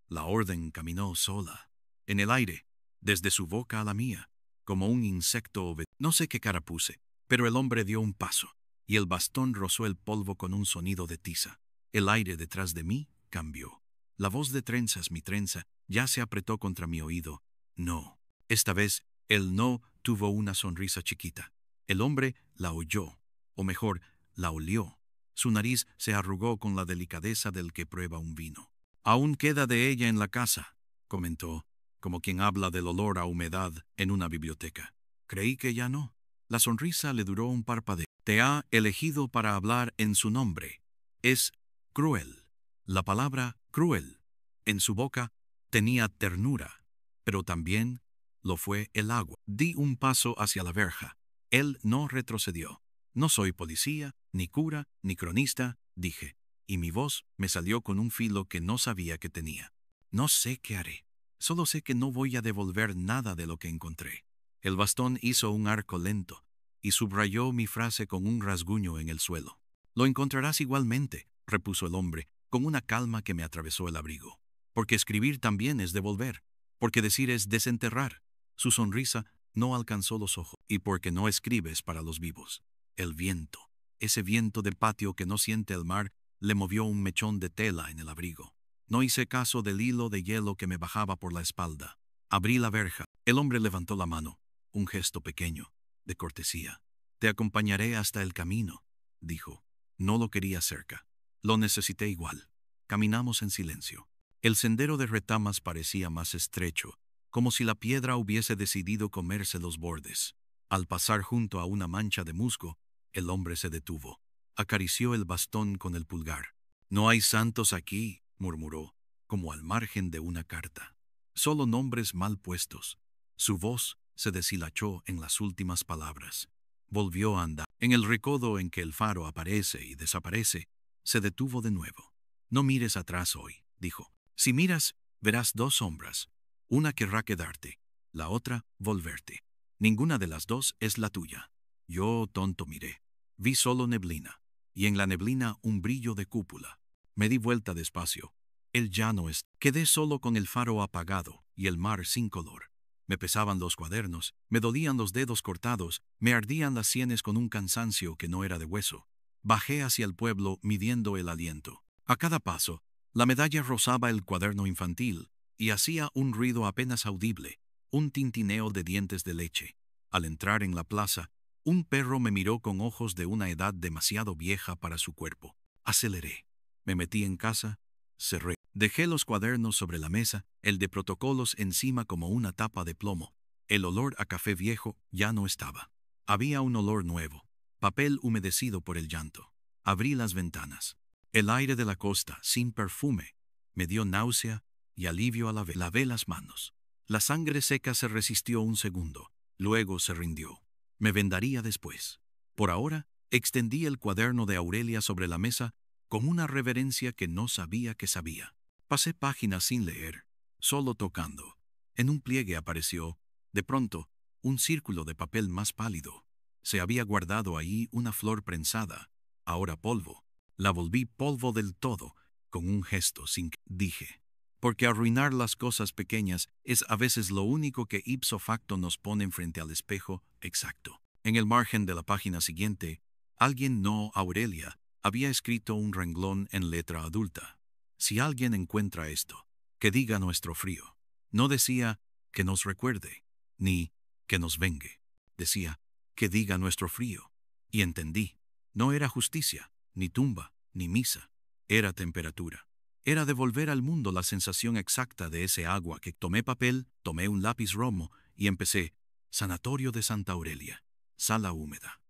A: La orden caminó sola, en el aire, desde su boca a la mía, como un insecto No sé qué cara puse, pero el hombre dio un paso, y el bastón rozó el polvo con un sonido de tiza. El aire detrás de mí cambió. La voz de trenzas, mi trenza, ya se apretó contra mi oído. «No». Esta vez, el no tuvo una sonrisa chiquita. El hombre la oyó, o mejor, la olió. Su nariz se arrugó con la delicadeza del que prueba un vino. «Aún queda de ella en la casa», comentó, como quien habla del olor a humedad en una biblioteca. Creí que ya no. La sonrisa le duró un parpadeo. «Te ha elegido para hablar en su nombre. Es cruel». La palabra cruel, en su boca, tenía ternura, pero también lo fue el agua. Di un paso hacia la verja. Él no retrocedió. «No soy policía, ni cura, ni cronista», dije, y mi voz me salió con un filo que no sabía que tenía. «No sé qué haré. Solo sé que no voy a devolver nada de lo que encontré». El bastón hizo un arco lento y subrayó mi frase con un rasguño en el suelo. «Lo encontrarás igualmente», repuso el hombre, con una calma que me atravesó el abrigo. «Porque escribir también es devolver, porque decir es desenterrar». Su sonrisa no alcanzó los ojos. «Y porque no escribes para los vivos». El viento, ese viento de patio que no siente el mar, le movió un mechón de tela en el abrigo. No hice caso del hilo de hielo que me bajaba por la espalda. Abrí la verja. El hombre levantó la mano, un gesto pequeño, de cortesía. «Te acompañaré hasta el camino», dijo. No lo quería cerca. Lo necesité igual. Caminamos en silencio. El sendero de retamas parecía más estrecho, como si la piedra hubiese decidido comerse los bordes. Al pasar junto a una mancha de musgo, el hombre se detuvo. Acarició el bastón con el pulgar. «No hay santos aquí», murmuró, como al margen de una carta. «Solo nombres mal puestos». Su voz se deshilachó en las últimas palabras. Volvió a andar. En el recodo en que el faro aparece y desaparece, se detuvo de nuevo. «No mires atrás hoy», dijo. «Si miras, verás dos sombras. Una querrá quedarte, la otra volverte. Ninguna de las dos es la tuya». Yo, tonto, miré. Vi solo neblina, y en la neblina un brillo de cúpula. Me di vuelta despacio. Él ya no es. Quedé solo con el faro apagado y el mar sin color. Me pesaban los cuadernos, me dolían los dedos cortados, me ardían las sienes con un cansancio que no era de hueso. Bajé hacia el pueblo midiendo el aliento. A cada paso, la medalla rozaba el cuaderno infantil y hacía un ruido apenas audible, un tintineo de dientes de leche. Al entrar en la plaza, un perro me miró con ojos de una edad demasiado vieja para su cuerpo. Aceleré. Me metí en casa, cerré. Dejé los cuadernos sobre la mesa, el de protocolos encima como una tapa de plomo. El olor a café viejo ya no estaba. Había un olor nuevo, papel humedecido por el llanto. Abrí las ventanas. El aire de la costa, sin perfume, me dio náusea y alivio a la vez. Lavé las manos. La sangre seca se resistió un segundo, luego se rindió. Me vendaría después. Por ahora, extendí el cuaderno de Aurelia sobre la mesa con una reverencia que no sabía que sabía. Pasé páginas sin leer, solo tocando. En un pliegue apareció, de pronto, un círculo de papel más pálido. Se había guardado ahí una flor prensada, ahora polvo. La volví polvo del todo, con un gesto sin que dije. Porque arruinar las cosas pequeñas es a veces lo único que ipso facto nos pone frente al espejo exacto. En el margen de la página siguiente, alguien, no Aurelia, había escrito un renglón en letra adulta. Si alguien encuentra esto, que diga nuestro frío. No decía que nos recuerde, ni que nos vengue. Decía que diga nuestro frío. Y entendí. No era justicia, ni tumba, ni misa. Era temperatura. Era devolver al mundo la sensación exacta de ese agua que tomé papel, tomé un lápiz romo y empecé. Sanatorio de Santa Aurelia. Sala húmeda.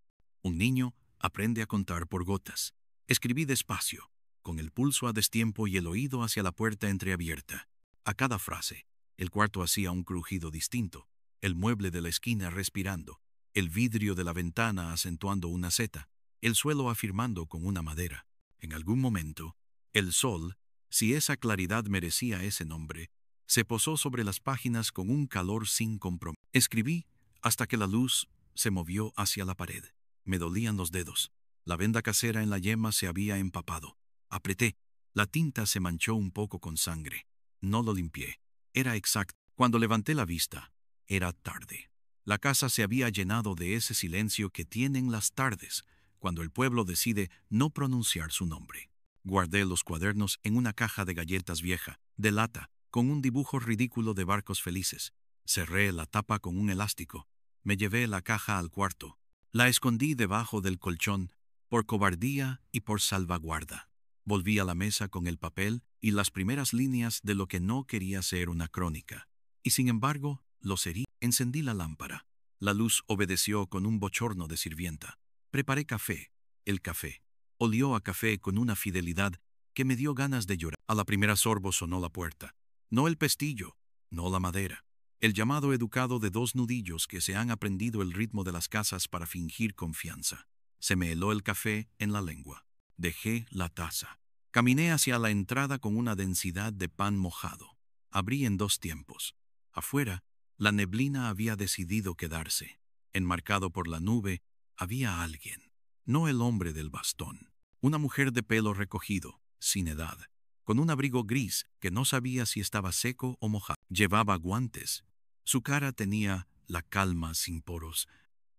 A: Un niño aprende a contar por gotas. Escribí despacio, con el pulso a destiempo y el oído hacia la puerta entreabierta. A cada frase, el cuarto hacía un crujido distinto, el mueble de la esquina respirando, el vidrio de la ventana acentuando una seta, el suelo afirmando con una madera. En algún momento, el sol, si esa claridad merecía ese nombre, se posó sobre las páginas con un calor sin compromiso. Escribí hasta que la luz se movió hacia la pared. Me dolían los dedos. La venda casera en la yema se había empapado. Apreté. La tinta se manchó un poco con sangre. No lo limpié. Era exacto. Cuando levanté la vista, era tarde. La casa se había llenado de ese silencio que tienen las tardes, cuando el pueblo decide no pronunciar su nombre. Guardé los cuadernos en una caja de galletas vieja, de lata, con un dibujo ridículo de barcos felices. Cerré la tapa con un elástico. Me llevé la caja al cuarto. La escondí debajo del colchón, por cobardía y por salvaguarda. Volví a la mesa con el papel y las primeras líneas de lo que no quería ser una crónica. Y sin embargo, lo sería. Encendí la lámpara. La luz obedeció con un bochorno de sirvienta. Preparé café. El café olió a café con una fidelidad que me dio ganas de llorar. A la primera sorbo sonó la puerta. No el pestillo, no la madera. El llamado educado de dos nudillos que se han aprendido el ritmo de las casas para fingir confianza. Se me heló el café en la lengua. Dejé la taza. Caminé hacia la entrada con una densidad de pan mojado. Abrí en dos tiempos. Afuera, la neblina había decidido quedarse. Enmarcado por la nube, había alguien. No el hombre del bastón. Una mujer de pelo recogido, sin edad, con un abrigo gris que no sabía si estaba seco o mojado. Llevaba guantes. Su cara tenía la calma sin poros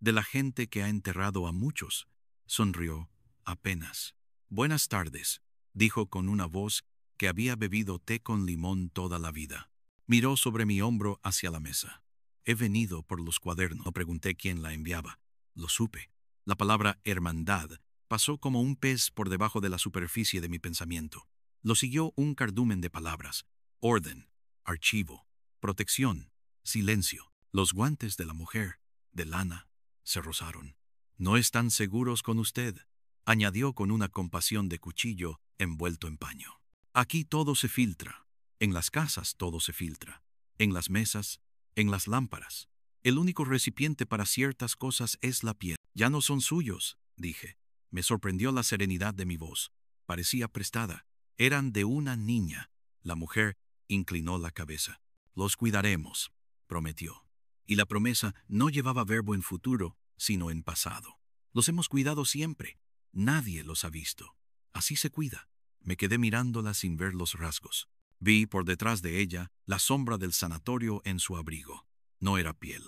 A: de la gente que ha enterrado a muchos. Sonrió, apenas. Buenas tardes, dijo con una voz que había bebido té con limón toda la vida. Miró sobre mi hombro hacia la mesa. He venido por los cuadernos. No pregunté quién la enviaba. Lo supe. La palabra hermandad pasó como un pez por debajo de la superficie de mi pensamiento. Lo siguió un cardumen de palabras. Orden, archivo, protección, silencio. Los guantes de la mujer, de lana, se rozaron. No están seguros con usted, añadió con una compasión de cuchillo envuelto en paño. Aquí todo se filtra. En las casas todo se filtra. En las mesas, en las lámparas. El único recipiente para ciertas cosas es la piedra. Ya no son suyos, dije. Me sorprendió la serenidad de mi voz. Parecía prestada. Eran de una niña. La mujer inclinó la cabeza. Los cuidaremos, prometió. Y la promesa no llevaba verbo en futuro, sino en pasado. Los hemos cuidado siempre. Nadie los ha visto. Así se cuida. Me quedé mirándola sin ver los rasgos. Vi por detrás de ella la sombra del sanatorio en su abrigo. No era piel.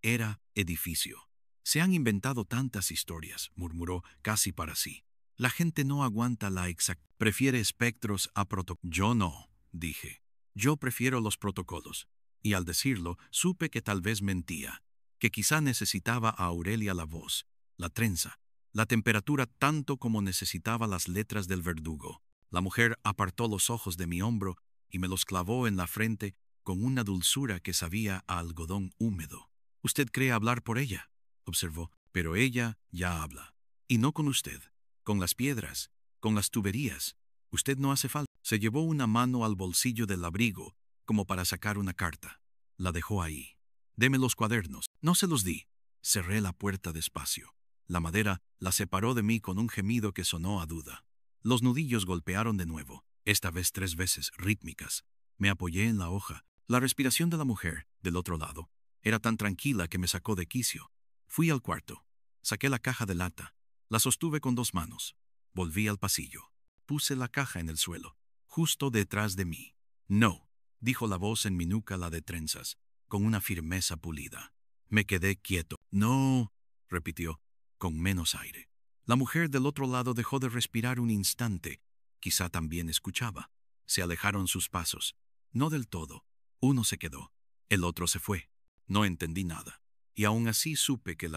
A: Era edificio. Se han inventado tantas historias, murmuró casi para sí. La gente no aguanta la exactitud. Prefiere espectros a protocolos. Yo no, dije. Yo prefiero los protocolos. Y al decirlo, supe que tal vez mentía, que quizá necesitaba a Aurelia la voz, la trenza, la temperatura tanto como necesitaba las letras del verdugo. La mujer apartó los ojos de mi hombro y me los clavó en la frente con una dulzura que sabía a algodón húmedo. «Usted cree hablar por ella», observó, «pero ella ya habla. Y no con usted, con las piedras, con las tuberías. Usted no hace falta». Se llevó una mano al bolsillo del abrigo, como para sacar una carta. La dejó ahí. «Deme los cuadernos». No se los di. Cerré la puerta despacio. La madera la separó de mí con un gemido que sonó a duda. Los nudillos golpearon de nuevo, esta vez 3 veces, rítmicas. Me apoyé en la hoja. La respiración de la mujer, del otro lado, era tan tranquila que me sacó de quicio. Fui al cuarto. Saqué la caja de lata. La sostuve con 2 manos. Volví al pasillo. Puse la caja en el suelo, justo detrás de mí. «No», dijo la voz en mi nuca, la de trenzas, con una firmeza pulida. Me quedé quieto. «No», repitió, con menos aire. La mujer del otro lado dejó de respirar un instante. Quizá también escuchaba. Se alejaron sus pasos. No del todo. Uno se quedó. El otro se fue. No entendí nada. Y aún así supe que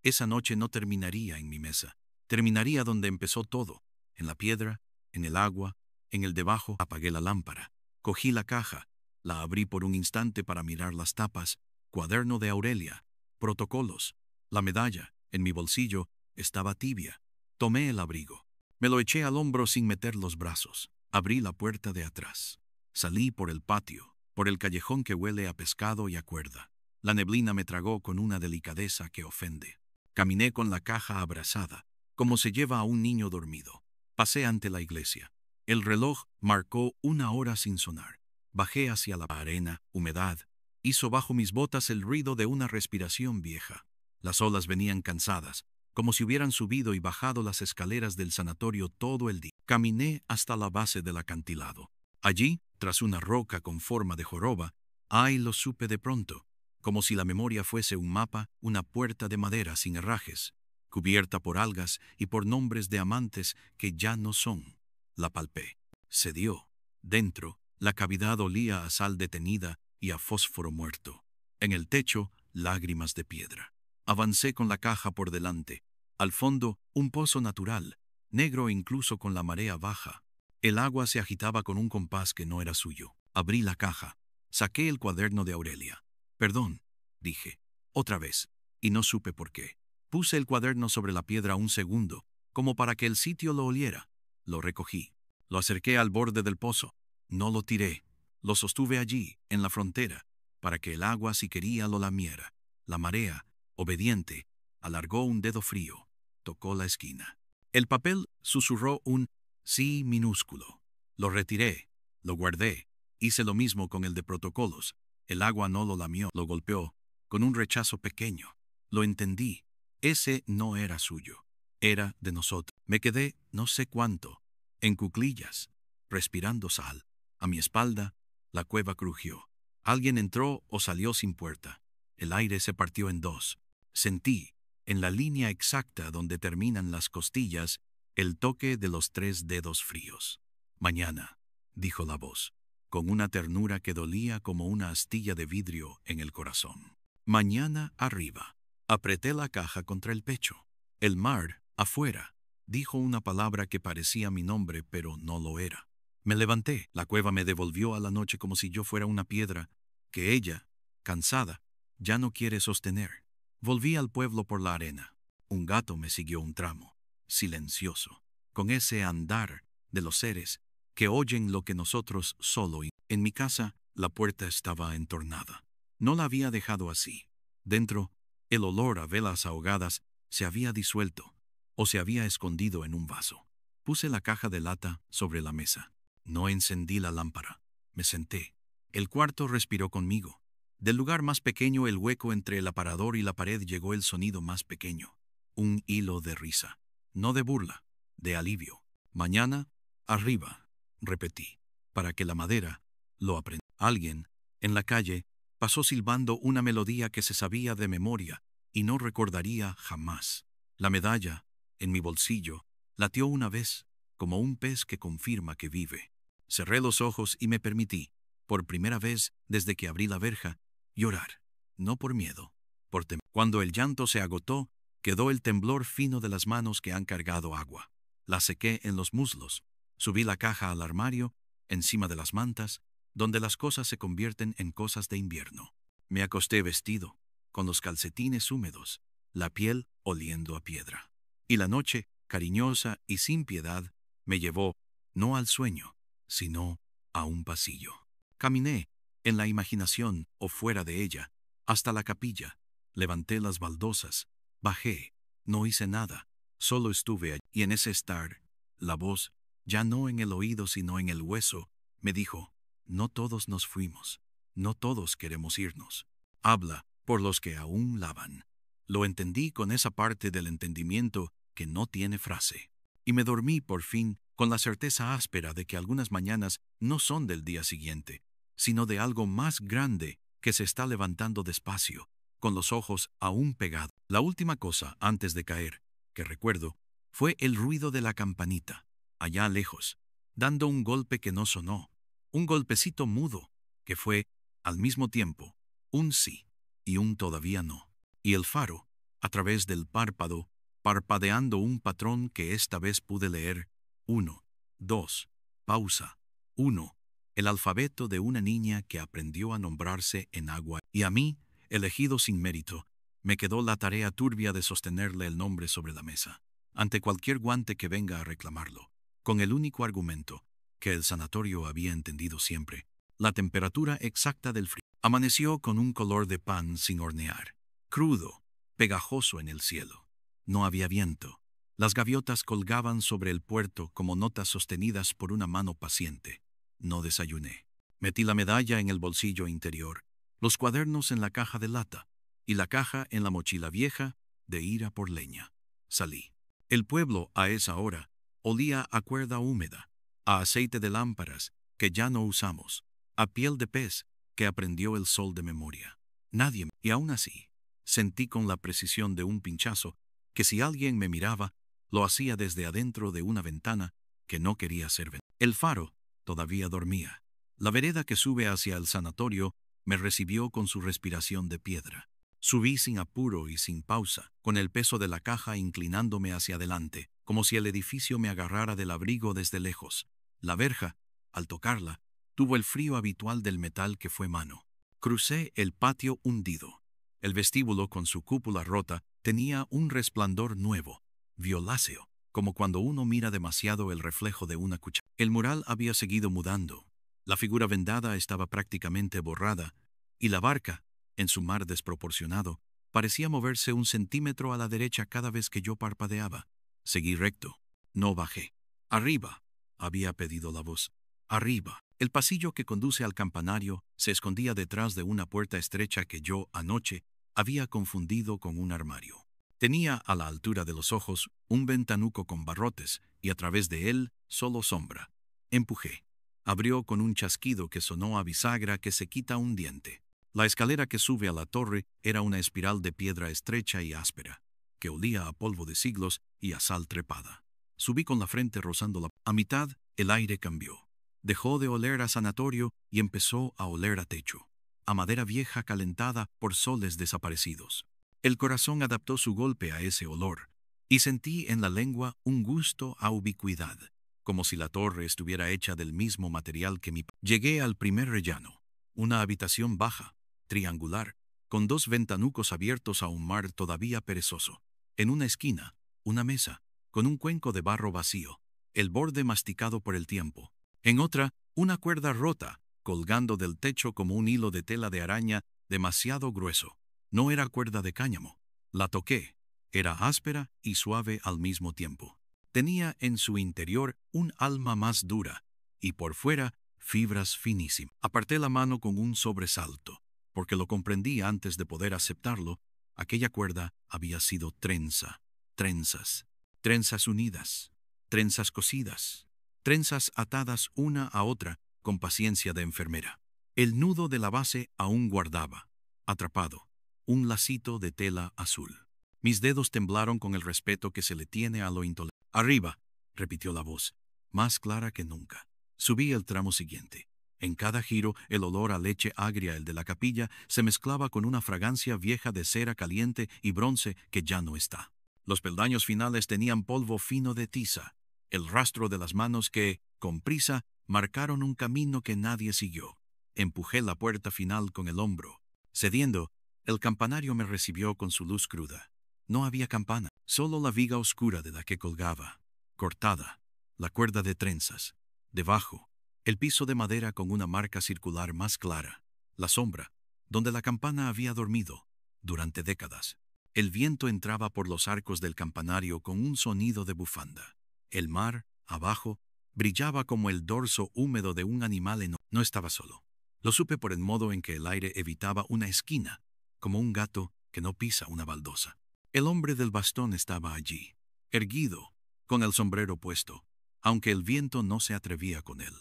A: esa noche no terminaría en mi mesa. Terminaría donde empezó todo. En la piedra, en el agua, en el debajo. Apagué la lámpara. Cogí la caja. La abrí por un instante para mirar las tapas. Cuaderno de Aurelia. Protocolos. La medalla, en mi bolsillo, estaba tibia. Tomé el abrigo. Me lo eché al hombro sin meter los brazos. Abrí la puerta de atrás. Salí por el patio, por el callejón que huele a pescado y a cuerda. La neblina me tragó con una delicadeza que ofende. Caminé con la caja abrazada, como se lleva a un niño dormido. Pasé ante la iglesia. El reloj marcó 1 hora sin sonar. Bajé hacia la arena, humedad. Hizo bajo mis botas el ruido de una respiración vieja. Las olas venían cansadas, como si hubieran subido y bajado las escaleras del sanatorio todo el día. Caminé hasta la base del acantilado. Allí, tras una roca con forma de joroba, lo supe de pronto, como si la memoria fuese un mapa, una puerta de madera sin herrajes, cubierta por algas y por nombres de amantes que ya no son. La palpé. Cedió. Dentro, la cavidad olía a sal detenida y a fósforo muerto. En el techo, lágrimas de piedra. Avancé con la caja por delante. Al fondo, un pozo natural, negro incluso con la marea baja. El agua se agitaba con un compás que no era suyo. Abrí la caja. Saqué el cuaderno de Aurelia. «Perdón», dije, otra vez, y no supe por qué. Puse el cuaderno sobre la piedra un segundo, como para que el sitio lo oliera. Lo recogí. Lo acerqué al borde del pozo. No lo tiré. Lo sostuve allí, en la frontera, para que el agua, si quería, lo lamiera. La marea, obediente, alargó un dedo frío. Tocó la esquina. El papel susurró un sí minúsculo. Lo retiré. Lo guardé. Hice lo mismo con el de protocolos. El agua no lo lamió, lo golpeó, con un rechazo pequeño. Lo entendí. Ese no era suyo. Era de nosotros. Me quedé, no sé cuánto, en cuclillas, respirando sal. A mi espalda, la cueva crujió. Alguien entró o salió sin puerta. El aire se partió en 2. Sentí, en la línea exacta donde terminan las costillas, el toque de los 3 dedos fríos. «Mañana», dijo la voz, con una ternura que dolía como una astilla de vidrio en el corazón. «Mañana arriba». Apreté la caja contra el pecho. «El mar, afuera», dijo una palabra que parecía mi nombre, pero no lo era. Me levanté. La cueva me devolvió a la noche como si yo fuera una piedra que ella, cansada, ya no quiere sostener. Volví al pueblo por la arena. Un gato me siguió un tramo, silencioso, con ese andar de los seres que oyen lo que nosotros solo oímos. En mi casa, la puerta estaba entornada. No la había dejado así. Dentro, el olor a velas ahogadas se había disuelto o se había escondido en un vaso. Puse la caja de lata sobre la mesa. No encendí la lámpara. Me senté. El cuarto respiró conmigo. Del lugar más pequeño, el hueco entre el aparador y la pared, llegó el sonido más pequeño. Un hilo de risa. No de burla, de alivio. «Mañana, arriba», repetí, para que la madera lo aprendiera. Alguien, en la calle, pasó silbando una melodía que se sabía de memoria y no recordaría jamás. La medalla, en mi bolsillo, latió una vez, como un pez que confirma que vive. Cerré los ojos y me permití, por primera vez desde que abrí la verja, llorar. No por miedo, por temor. Cuando el llanto se agotó, quedó el temblor fino de las manos que han cargado agua. La sequé en los muslos. Subí la caja al armario, encima de las mantas, donde las cosas se convierten en cosas de invierno. Me acosté vestido, con los calcetines húmedos, la piel oliendo a piedra. Y la noche, cariñosa y sin piedad, me llevó, no al sueño, sino a un pasillo. Caminé, en la imaginación o fuera de ella, hasta la capilla. Levanté las baldosas, bajé, no hice nada, solo estuve allí. Y en ese estar, la voz, ya no en el oído sino en el hueso, me dijo: no todos nos fuimos, no todos queremos irnos. Habla por los que aún lavan. Lo entendí con esa parte del entendimiento que no tiene frase. Y me dormí por fin con la certeza áspera de que algunas mañanas no son del día siguiente, sino de algo más grande que se está levantando despacio, con los ojos aún pegados. La última cosa, antes de caer, que recuerdo, fue el ruido de la campanita, allá lejos, dando un golpe que no sonó, un golpecito mudo, que fue, al mismo tiempo, un sí y un todavía no. Y el faro, a través del párpado, parpadeando un patrón que esta vez pude leer: 1, 2, pausa, 1, el alfabeto de una niña que aprendió a nombrarse en agua. Y a mí, elegido sin mérito, me quedó la tarea turbia de sostenerle el nombre sobre la mesa, ante cualquier guante que venga a reclamarlo, con el único argumento, que el sanatorio había entendido siempre: la temperatura exacta del frío. Amaneció con un color de pan sin hornear, crudo, pegajoso en el cielo. No había viento. Las gaviotas colgaban sobre el puerto como notas sostenidas por una mano paciente. No desayuné. Metí la medalla en el bolsillo interior, los cuadernos en la caja de lata y la caja en la mochila vieja de ir a por leña. Salí. El pueblo, a esa hora, olía a cuerda húmeda, a aceite de lámparas que ya no usamos, a piel de pez que aprendió el sol de memoria. Nadie, y aún así, sentí con la precisión de un pinchazo que si alguien me miraba, lo hacía desde adentro de una ventana que no quería ser ventana. El faro todavía dormía. La vereda que sube hacia el sanatorio me recibió con su respiración de piedra. Subí sin apuro y sin pausa, con el peso de la caja inclinándome hacia adelante, como si el edificio me agarrara del abrigo desde lejos. La verja, al tocarla, tuvo el frío habitual del metal que fue mano. Crucé el patio hundido. El vestíbulo, con su cúpula rota, tenía un resplandor nuevo, violáceo, como cuando uno mira demasiado el reflejo de una cuchara. El mural había seguido mudando. La figura vendada estaba prácticamente borrada, y la barca, en su mar desproporcionado, parecía moverse 1 centímetro a la derecha cada vez que yo parpadeaba. Seguí recto. No bajé. Arriba, había pedido la voz. Arriba. El pasillo que conduce al campanario se escondía detrás de una puerta estrecha que yo, anoche, había confundido con un armario. Tenía a la altura de los ojos un ventanuco con barrotes y a través de él solo sombra. Empujé. Abrió con un chasquido que sonó a bisagra que se quita un diente. La escalera que sube a la torre era una espiral de piedra estrecha y áspera, que olía a polvo de siglos y a sal trepada. Subí con la frente rozando la... A mitad, el aire cambió. Dejó de oler a sanatorio y empezó a oler a techo, a madera vieja calentada por soles desaparecidos. El corazón adaptó su golpe a ese olor, y sentí en la lengua un gusto a ubicuidad, como si la torre estuviera hecha del mismo material que mi... Llegué al primer rellano, una habitación baja, triangular, con 2 ventanucos abiertos a un mar todavía perezoso. En una esquina, una mesa, con un cuenco de barro vacío, el borde masticado por el tiempo. En otra, una cuerda rota, colgando del techo como un hilo de tela de araña demasiado grueso. No era cuerda de cáñamo. La toqué. Era áspera y suave al mismo tiempo. Tenía en su interior un alma más dura, y por fuera fibras finísimas. Aparté la mano con un sobresalto, porque lo comprendí antes de poder aceptarlo. Aquella cuerda había sido trenza, trenzas, trenzas unidas, trenzas cosidas, trenzas atadas una a otra con paciencia de enfermera. El nudo de la base aún guardaba, atrapado, un lacito de tela azul. Mis dedos temblaron con el respeto que se le tiene a lo intolerable. «Arriba», repitió la voz, más clara que nunca. Subí el tramo siguiente. En cada giro, el olor a leche agria, el de la capilla, se mezclaba con una fragancia vieja de cera caliente y bronce que ya no está. Los peldaños finales tenían polvo fino de tiza, el rastro de las manos que, con prisa, marcaron un camino que nadie siguió. Empujé la puerta final con el hombro. Cediendo, el campanario me recibió con su luz cruda. No había campana, solo la viga oscura de la que colgaba, cortada, la cuerda de trenzas. Debajo, el piso de madera con una marca circular más clara, la sombra, donde la campana había dormido durante décadas. El viento entraba por los arcos del campanario con un sonido de bufanda. El mar, abajo, brillaba como el dorso húmedo de un animal enorme. No estaba solo. Lo supe por el modo en que el aire evitaba una esquina, como un gato que no pisa una baldosa. El hombre del bastón estaba allí, erguido, con el sombrero puesto, aunque el viento no se atrevía con él.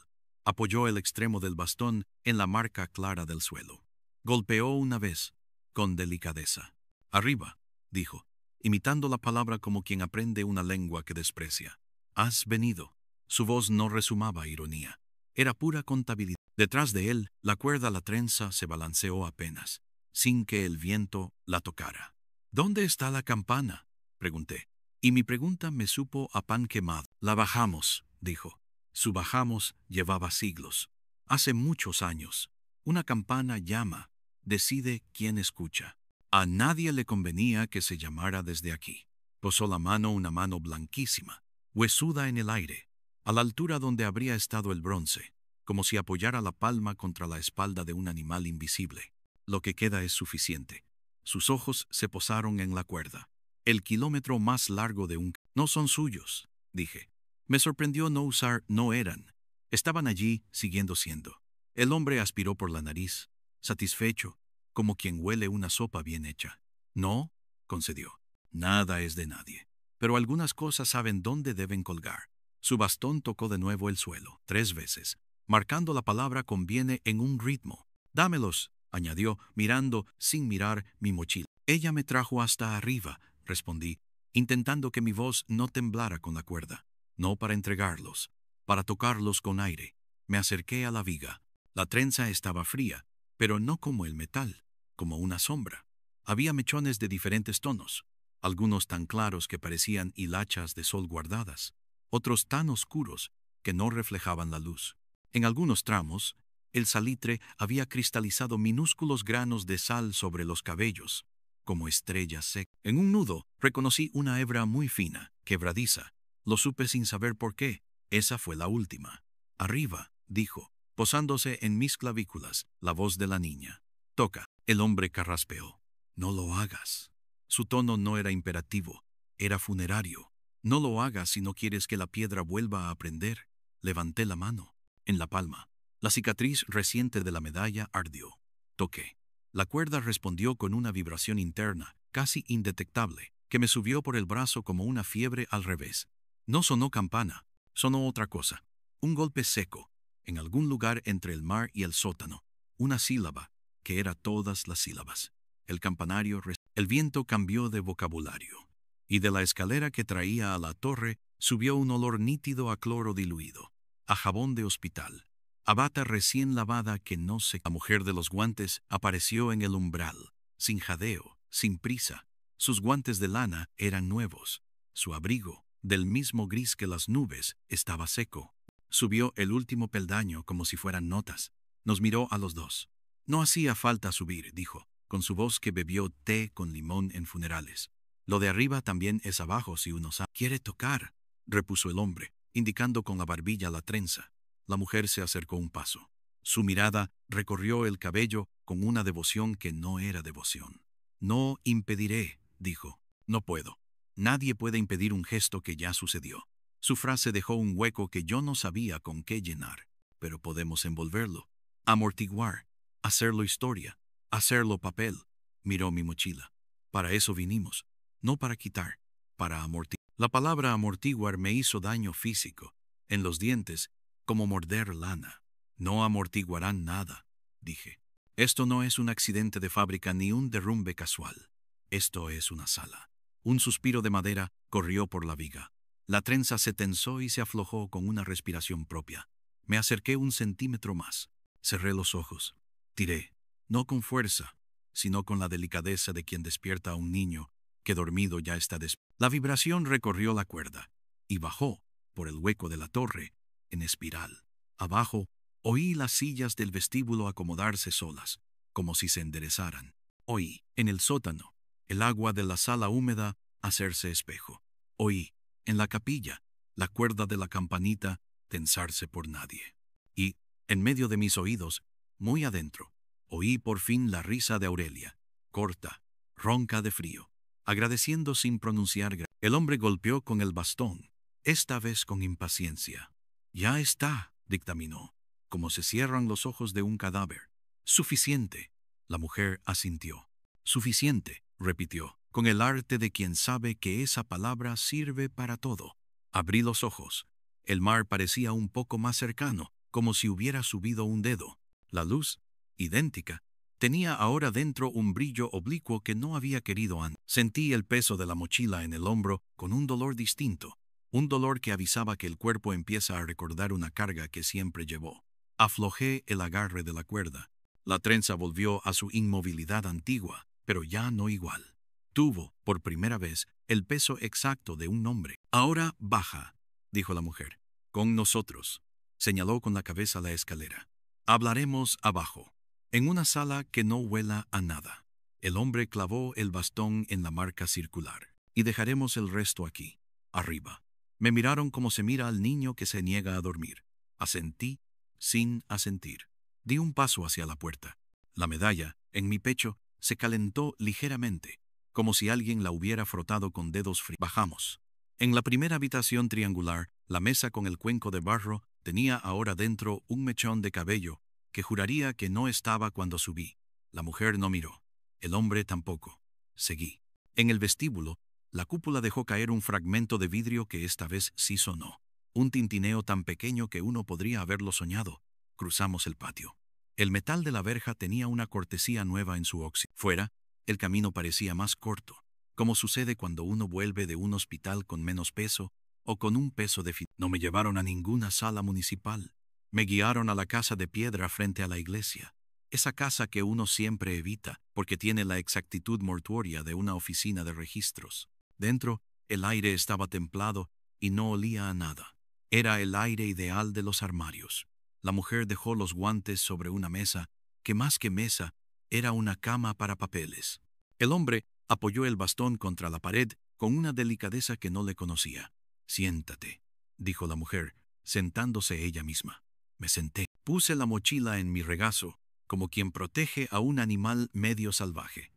A: Apoyó el extremo del bastón en la marca clara del suelo. Golpeó una vez, con delicadeza. «Arriba», dijo, imitando la palabra como quien aprende una lengua que desprecia. «Has venido». Su voz no resumaba ironía. Era pura contabilidad. Detrás de él, la cuerda a la trenza se balanceó apenas, sin que el viento la tocara. «¿Dónde está la campana?», pregunté. Y mi pregunta me supo a pan quemado. «La bajamos», dijo. Su bajamos llevaba siglos. Hace muchos años. Una campana llama, decide quién escucha. A nadie le convenía que se llamara desde aquí. Posó la mano, una mano blanquísima, huesuda en el aire, a la altura donde habría estado el bronce, como si apoyara la palma contra la espalda de un animal invisible. Lo que queda es suficiente. Sus ojos se posaron en la cuerda. El kilómetro más largo de un... «No son suyos», dije. Me sorprendió no usar «no eran». Estaban allí, siguiendo siendo. El hombre aspiró por la nariz, satisfecho, como quien huele una sopa bien hecha. «No», concedió. «Nada es de nadie. Pero algunas cosas saben dónde deben colgar». Su bastón tocó de nuevo el suelo, 3 veces, marcando la palabra «conviene» en un ritmo. «Dámelos», añadió, mirando, sin mirar, mi mochila. «Ella me trajo hasta arriba», respondí, intentando que mi voz no temblara con la cuerda. «No para entregarlos, para tocarlos con aire». Me acerqué a la viga. La trenza estaba fría, pero no como el metal, como una sombra. Había mechones de diferentes tonos, algunos tan claros que parecían hilachas de sol guardadas, otros tan oscuros que no reflejaban la luz. En algunos tramos, el salitre había cristalizado minúsculos granos de sal sobre los cabellos, como estrellas secas. En un nudo reconocí una hebra muy fina, quebradiza. Lo supe sin saber por qué. Esa fue la última. «Arriba», dijo, posándose en mis clavículas, la voz de la niña. «Toca». El hombre carraspeó. «No lo hagas». Su tono no era imperativo, era funerario. «No lo hagas si no quieres que la piedra vuelva a prender». Levanté la mano. En la palma, la cicatriz reciente de la medalla ardió. Toqué. La cuerda respondió con una vibración interna, casi indetectable, que me subió por el brazo como una fiebre al revés. No sonó campana, sonó otra cosa. Un golpe seco, en algún lugar entre el mar y el sótano. Una sílaba, que era todas las sílabas. El campanario. El viento cambió de vocabulario, y de la escalera que traía a la torre subió un olor nítido a cloro diluido, a jabón de hospital, a bata recién lavada que no se... La mujer de los guantes apareció en el umbral, sin jadeo, sin prisa. Sus guantes de lana eran nuevos. Su abrigo, del mismo gris que las nubes, estaba seco. Subió el último peldaño como si fueran notas. Nos miró a los dos. «No hacía falta subir», dijo, con su voz que bebió té con limón en funerales. «Lo de arriba también es abajo si uno sabe». «Quiere tocar», repuso el hombre, indicando con la barbilla la trenza. La mujer se acercó un paso. Su mirada recorrió el cabello con una devoción que no era devoción. «No impediré», dijo. «No puedo. Nadie puede impedir un gesto que ya sucedió». Su frase dejó un hueco que yo no sabía con qué llenar. «Pero podemos envolverlo, amortiguar, hacerlo historia, hacerlo papel». Miró mi mochila. «Para eso vinimos, no para quitar, para amortiguar». La palabra amortiguar me hizo daño físico, en los dientes, como morder lana. «No amortiguarán nada», dije. Esto no es un accidente de fábrica ni un derrumbe casual. Esto es una sala. Un suspiro de madera corrió por la viga. La trenza se tensó y se aflojó con una respiración propia. Me acerqué 1 centímetro más. Cerré los ojos. Tiré, no con fuerza, sino con la delicadeza de quien despierta a un niño que dormido ya está despierto. La vibración recorrió la cuerda y bajó por el hueco de la torre en espiral. Abajo, oí las sillas del vestíbulo acomodarse solas, como si se enderezaran. Oí, en el sótano, el agua de la sala húmeda hacerse espejo. Oí, en la capilla, la cuerda de la campanita tensarse por nadie. Y, en medio de mis oídos, muy adentro, oí por fin la risa de Aurelia, corta, ronca de frío, agradeciendo sin pronunciar. El hombre golpeó con el bastón, esta vez con impaciencia. Ya está, dictaminó, como se cierran los ojos de un cadáver. Suficiente. La mujer asintió. Suficiente, repitió, con el arte de quien sabe que esa palabra sirve para todo. Abrí los ojos. El mar parecía un poco más cercano, como si hubiera subido un dedo. La luz, idéntica, tenía ahora dentro un brillo oblicuo que no había querido antes. Sentí el peso de la mochila en el hombro con un dolor distinto, un dolor que avisaba que el cuerpo empieza a recordar una carga que siempre llevó. Aflojé el agarre de la cuerda. La trenza volvió a su inmovilidad antigua, pero ya no igual. Tuvo, por primera vez, el peso exacto de un hombre. Ahora baja, dijo la mujer. Con nosotros. Señaló con la cabeza la escalera. Hablaremos abajo, en una sala que no huela a nada. El hombre clavó el bastón en la marca circular. Y dejaremos el resto aquí, arriba. Me miraron como se mira al niño que se niega a dormir. Asentí, sin asentir. Di un paso hacia la puerta. La medalla, en mi pecho, se calentó ligeramente, como si alguien la hubiera frotado con dedos fríos. Bajamos. En la primera habitación triangular, la mesa con el cuenco de barro tenía ahora dentro un mechón de cabello que juraría que no estaba cuando subí. La mujer no miró. El hombre tampoco. Seguí. En el vestíbulo, la cúpula dejó caer un fragmento de vidrio que esta vez sí sonó. Un tintineo tan pequeño que uno podría haberlo soñado. Cruzamos el patio. El metal de la verja tenía una cortesía nueva en su óxido. Fuera, el camino parecía más corto, como sucede cuando uno vuelve de un hospital con menos peso o con un peso de No me llevaron a ninguna sala municipal. Me guiaron a la casa de piedra frente a la iglesia. Esa casa que uno siempre evita porque tiene la exactitud mortuoria de una oficina de registros. Dentro, el aire estaba templado y no olía a nada. Era el aire ideal de los armarios. La mujer dejó los guantes sobre una mesa, que más que mesa, era una cama para papeles. El hombre apoyó el bastón contra la pared con una delicadeza que no le conocía. Siéntate, dijo la mujer, sentándose ella misma. Me senté. Puse la mochila en mi regazo, como quien protege a un animal medio salvaje.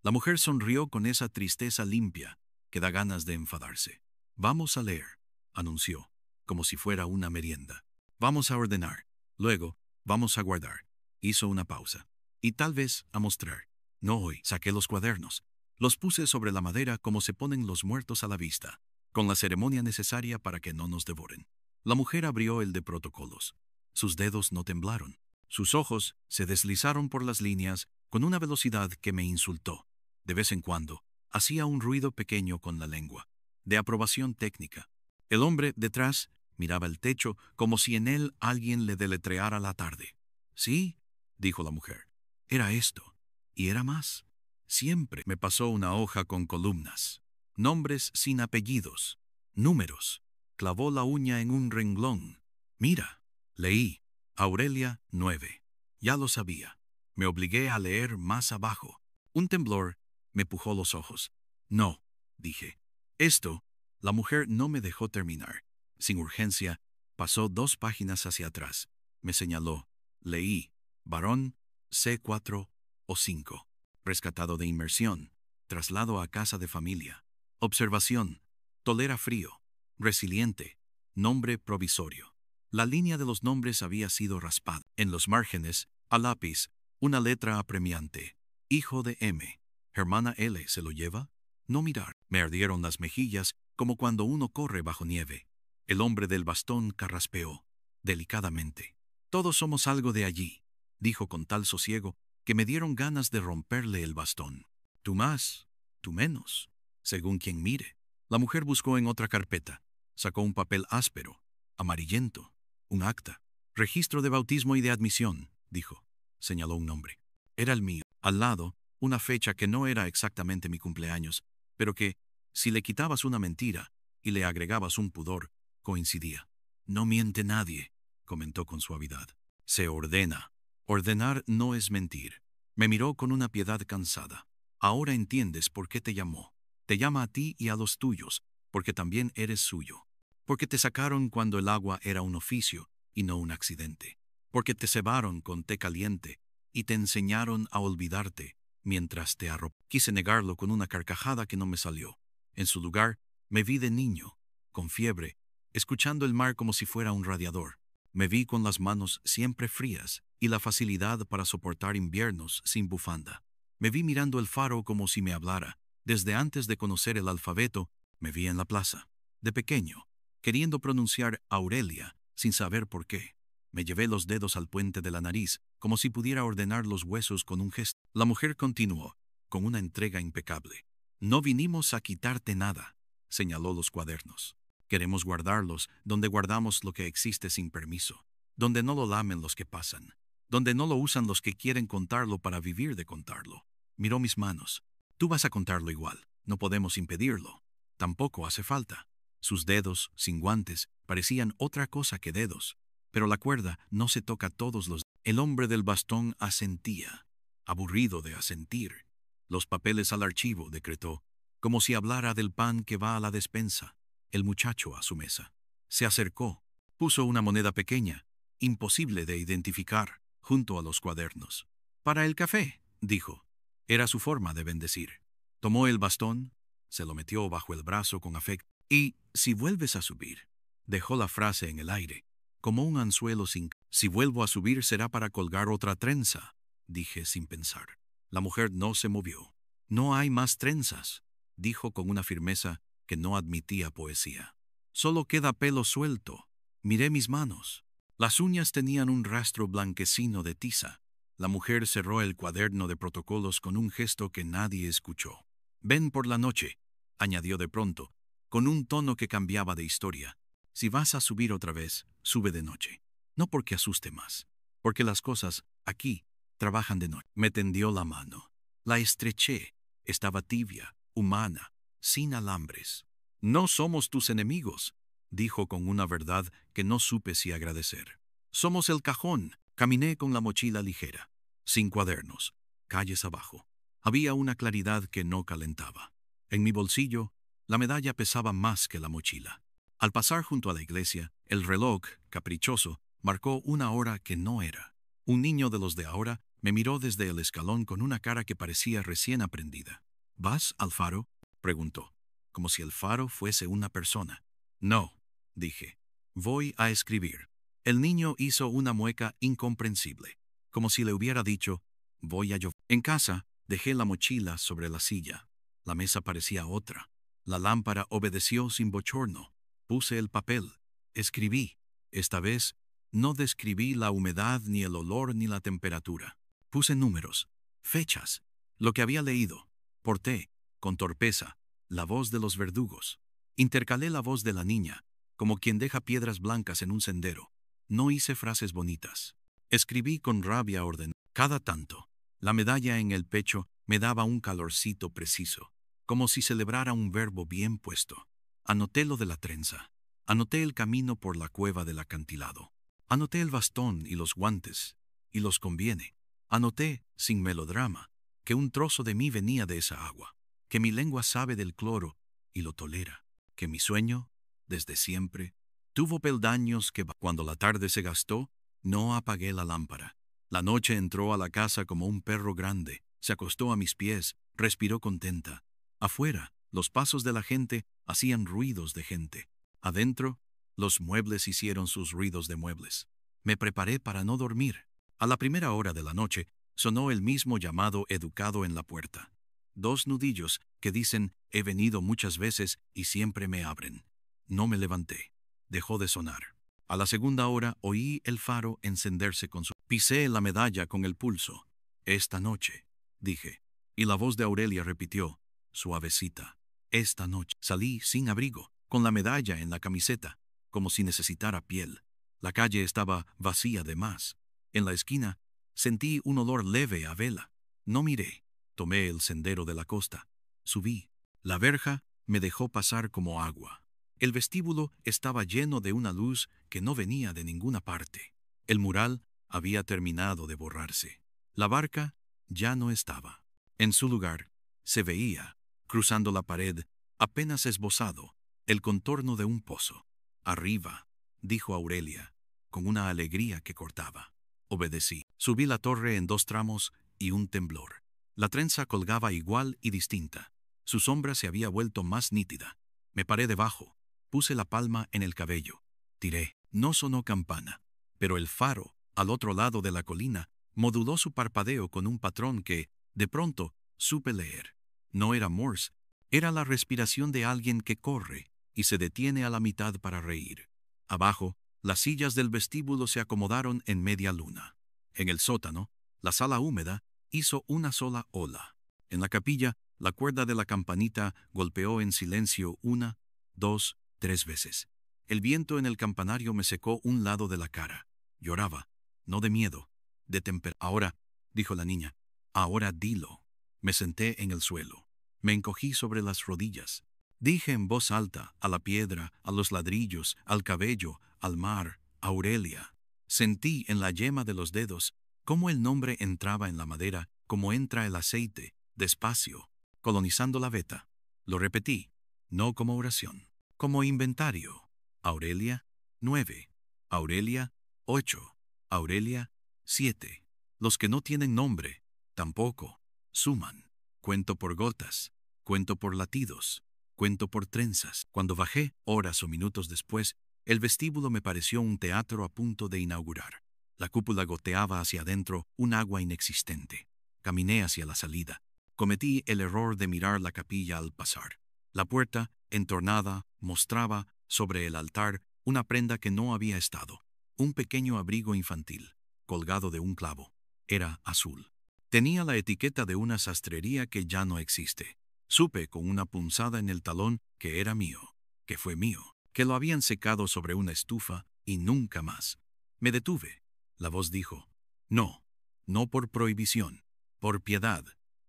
A: La mujer sonrió con esa tristeza limpia que da ganas de enfadarse. Vamos a leer, anunció, como si fuera una merienda. Vamos a ordenar. Luego, vamos a guardar. Hizo una pausa. Y tal vez a mostrar. No hoy. Saqué los cuadernos. Los puse sobre la madera como se ponen los muertos a la vista, con la ceremonia necesaria para que no nos devoren. La mujer abrió el de protocolos. Sus dedos no temblaron. Sus ojos se deslizaron por las líneas con una velocidad que me insultó. De vez en cuando, hacía un ruido pequeño con la lengua, de aprobación técnica. El hombre detrás miraba el techo como si en él alguien le deletreara la tarde. Sí, dijo la mujer. Era esto. Y era más. Siempre me pasó una hoja con columnas, nombres sin apellidos, números. Clavó la uña en un renglón. Mira, leí. Aurelia 9. Ya lo sabía. Me obligué a leer más abajo. Un temblor me pujó los ojos. No, dije. Esto, la mujer no me dejó terminar. Sin urgencia, pasó 2 páginas hacia atrás. Me señaló. Leí. Varón, C4 o 5. Rescatado de inmersión. Traslado a casa de familia. Observación. Tolera frío. Resiliente. Nombre provisorio. La línea de los nombres había sido raspada. En los márgenes, a lápiz, una letra apremiante. Hijo de M. Hermana L. ¿Se lo lleva? No mirar. Me ardieron las mejillas como cuando uno corre bajo nieve. El hombre del bastón carraspeó, delicadamente. Todos somos algo de allí. dijo con tal sosiego que me dieron ganas de romperle el bastón. Tú más, tú menos, según quien mire. La mujer buscó en otra carpeta. Sacó un papel áspero, amarillento, un acta. Registro de bautismo y de admisión, dijo. Señaló un nombre. Era el mío. Al lado, una fecha que no era exactamente mi cumpleaños, pero que, si le quitabas una mentira y le agregabas un pudor, coincidía. No miente nadie, comentó con suavidad. Se ordena. Ordenar no es mentir. Me miró con una piedad cansada. Ahora entiendes por qué te llamó. Te llama a ti y a los tuyos, porque también eres suyo. Porque te sacaron cuando el agua era un oficio y no un accidente. Porque te cebaron con té caliente y te enseñaron a olvidarte mientras te arropó. Quise negarlo con una carcajada que no me salió. En su lugar, me vi de niño, con fiebre, escuchando el mar como si fuera un radiador. Me vi con las manos siempre frías y la facilidad para soportar inviernos sin bufanda. Me vi mirando el faro como si me hablara. Desde antes de conocer el alfabeto, me vi en la plaza, de pequeño, queriendo pronunciar Aurelia, sin saber por qué. Me llevé los dedos al puente de la nariz, como si pudiera ordenar los huesos con un gesto. La mujer continuó, con una entrega impecable. No vinimos a quitarte nada, señaló los cuadernos. Queremos guardarlos donde guardamos lo que existe sin permiso, donde no lo lamen los que pasan, donde no lo usan los que quieren contarlo para vivir de contarlo. Miró mis manos. Tú vas a contarlo igual, no podemos impedirlo. Tampoco hace falta. Sus dedos, sin guantes, parecían otra cosa que dedos. Pero la cuerda no se toca todos los... El hombre del bastón asentía, aburrido de asentir. Los papeles al archivo, decretó, como si hablara del pan que va a la despensa. El muchacho a su mesa. Se acercó, puso una moneda pequeña, imposible de identificar, junto a los cuadernos. Para el café, dijo. Era su forma de bendecir. Tomó el bastón, se lo metió bajo el brazo con afecto. Y, si vuelves a subir, dejó la frase en el aire, como un anzuelo sin... Si vuelvo a subir será para colgar otra trenza, dije sin pensar. La mujer no se movió. No hay más trenzas, dijo con una firmeza que no admitía poesía. Solo queda pelo suelto. Miré mis manos. Las uñas tenían un rastro blanquecino de tiza. La mujer cerró el cuaderno de protocolos con un gesto que nadie escuchó. Ven por la noche, añadió de pronto, con un tono que cambiaba de historia. Si vas a subir otra vez, sube de noche. No porque asuste más, porque las cosas, aquí, trabajan de noche. Me tendió la mano. La estreché. Estaba tibia, humana, sin alambres. No somos tus enemigos, dijo con una verdad que no supe si agradecer. Somos el cajón. Caminé con la mochila ligera, sin cuadernos, calles abajo. Había una claridad que no calentaba. En mi bolsillo, la medalla pesaba más que la mochila. Al pasar junto a la iglesia, el reloj, caprichoso, marcó una hora que no era. Un niño de los de ahora me miró desde el escalón con una cara que parecía recién aprendida. ¿Vas al faro?, preguntó, como si el faro fuese una persona. No, dije. Voy a escribir. El niño hizo una mueca incomprensible, como si le hubiera dicho, voy a llover. En casa, dejé la mochila sobre la silla. La mesa parecía otra. La lámpara obedeció sin bochorno. Puse el papel. Escribí. Esta vez, no describí la humedad, ni el olor, ni la temperatura. Puse números, fechas, lo que había leído. Porté, con torpeza, la voz de los verdugos. Intercalé la voz de la niña, como quien deja piedras blancas en un sendero. No hice frases bonitas. Escribí con rabia ordenada. Cada tanto, la medalla en el pecho me daba un calorcito preciso, como si celebrara un verbo bien puesto. Anoté lo de la trenza. Anoté el camino por la cueva del acantilado. Anoté el bastón y los guantes, y los conviene. Anoté, sin melodrama, que un trozo de mí venía de esa agua, que mi lengua sabe del cloro y lo tolera, que mi sueño, desde siempre, tuvo peldaños que cuando la tarde se gastó, no apagué la lámpara. La noche entró a la casa como un perro grande, se acostó a mis pies, respiró contenta. Afuera, los pasos de la gente hacían ruidos de gente. Adentro, los muebles hicieron sus ruidos de muebles. Me preparé para no dormir. A la primera hora de la noche, sonó el mismo llamado educado en la puerta. 2 nudillos que dicen, he venido muchas veces y siempre me abren. No me levanté. Dejó de sonar. A la segunda hora oí el faro encenderse con su... Pisé la medalla con el pulso. Esta noche, dije. Y la voz de Aurelia repitió, suavecita. Esta noche. Salí sin abrigo, con la medalla en la camiseta, como si necesitara piel. La calle estaba vacía de más. En la esquina, sentí un olor leve a vela. No miré. Tomé el sendero de la costa. Subí. La verja me dejó pasar como agua. El vestíbulo estaba lleno de una luz que no venía de ninguna parte. El mural había terminado de borrarse. La barca ya no estaba. En su lugar, se veía, cruzando la pared, apenas esbozado, el contorno de un pozo. Arriba, dijo Aurelia, con una alegría que cortaba. Obedecí. Subí la torre en 2 tramos y un temblor. La trenza colgaba igual y distinta. Su sombra se había vuelto más nítida. Me paré debajo. Puse la palma en el cabello. Tiré. No sonó campana. Pero el faro, al otro lado de la colina, moduló su parpadeo con un patrón que, de pronto, supe leer. No era Morse. Era la respiración de alguien que corre y se detiene a la mitad para reír. Abajo, las sillas del vestíbulo se acomodaron en media luna. En el sótano, la sala húmeda hizo una sola ola. En la capilla, la cuerda de la campanita golpeó en silencio 1, 2, 3 veces. El viento en el campanario me secó un lado de la cara. Lloraba, no de miedo, de temper. Ahora, dijo la niña, ahora dilo. Me senté en el suelo. Me encogí sobre las rodillas. Dije en voz alta, a la piedra, a los ladrillos, al cabello, al mar, Aurelia. Sentí en la yema de los dedos cómo el nombre entraba en la madera, como entra el aceite, despacio, colonizando la veta. Lo repetí, no como oración, como inventario. Aurelia, 9. Aurelia, 8. Aurelia, 7. Los que no tienen nombre, tampoco, suman. Cuento por gotas, cuento por latidos, cuento por trenzas. Cuando bajé, horas o minutos después, el vestíbulo me pareció un teatro a punto de inaugurar. La cúpula goteaba hacia adentro un agua inexistente. Caminé hacia la salida. Cometí el error de mirar la capilla al pasar. La puerta, entornada, mostraba, sobre el altar, una prenda que no había estado. Un pequeño abrigo infantil, colgado de un clavo. Era azul. Tenía la etiqueta de una sastrería que ya no existe. Supe con una punzada en el talón que era mío, que fue mío, que lo habían secado sobre una estufa y nunca más. Me detuve. La voz dijo, no, no por prohibición, por piedad.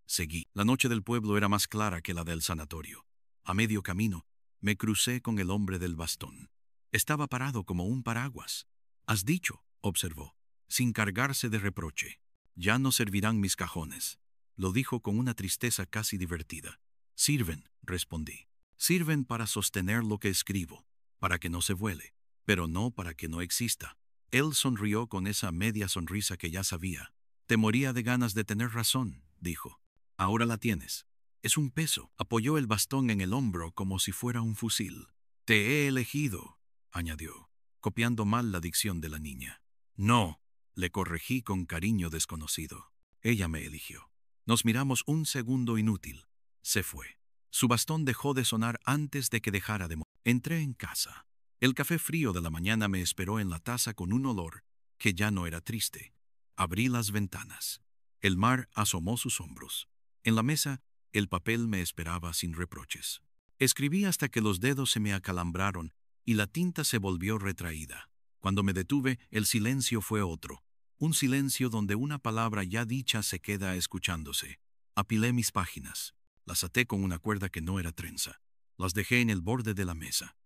A: Seguí. La noche del pueblo era más clara que la del sanatorio. A medio camino, me crucé con el hombre del bastón. Estaba parado como un paraguas. Has dicho, observó, sin cargarse de reproche. Ya no servirán mis cajones. Lo dijo con una tristeza casi divertida. Sirven, respondí. Sirven para sostener lo que escribo, para que no se vuele, pero no para que no exista. Él sonrió con esa media sonrisa que ya sabía. Te moría de ganas de tener razón, dijo. Ahora la tienes. Es un peso. Apoyó el bastón en el hombro como si fuera un fusil. Te he elegido, añadió, copiando mal la dicción de la niña. No, le corregí con cariño desconocido. Ella me eligió. Nos miramos un segundo inútil. Se fue. Su bastón dejó de sonar antes de que dejara de mover. Entré en casa. El café frío de la mañana me esperó en la taza con un olor que ya no era triste. Abrí las ventanas. El mar asomó sus hombros. En la mesa, el papel me esperaba sin reproches. Escribí hasta que los dedos se me acalambraron y la tinta se volvió retraída. Cuando me detuve, el silencio fue otro. Un silencio donde una palabra ya dicha se queda escuchándose. Apilé mis páginas. Las até con una cuerda que no era trenza. Las dejé en el borde de la mesa.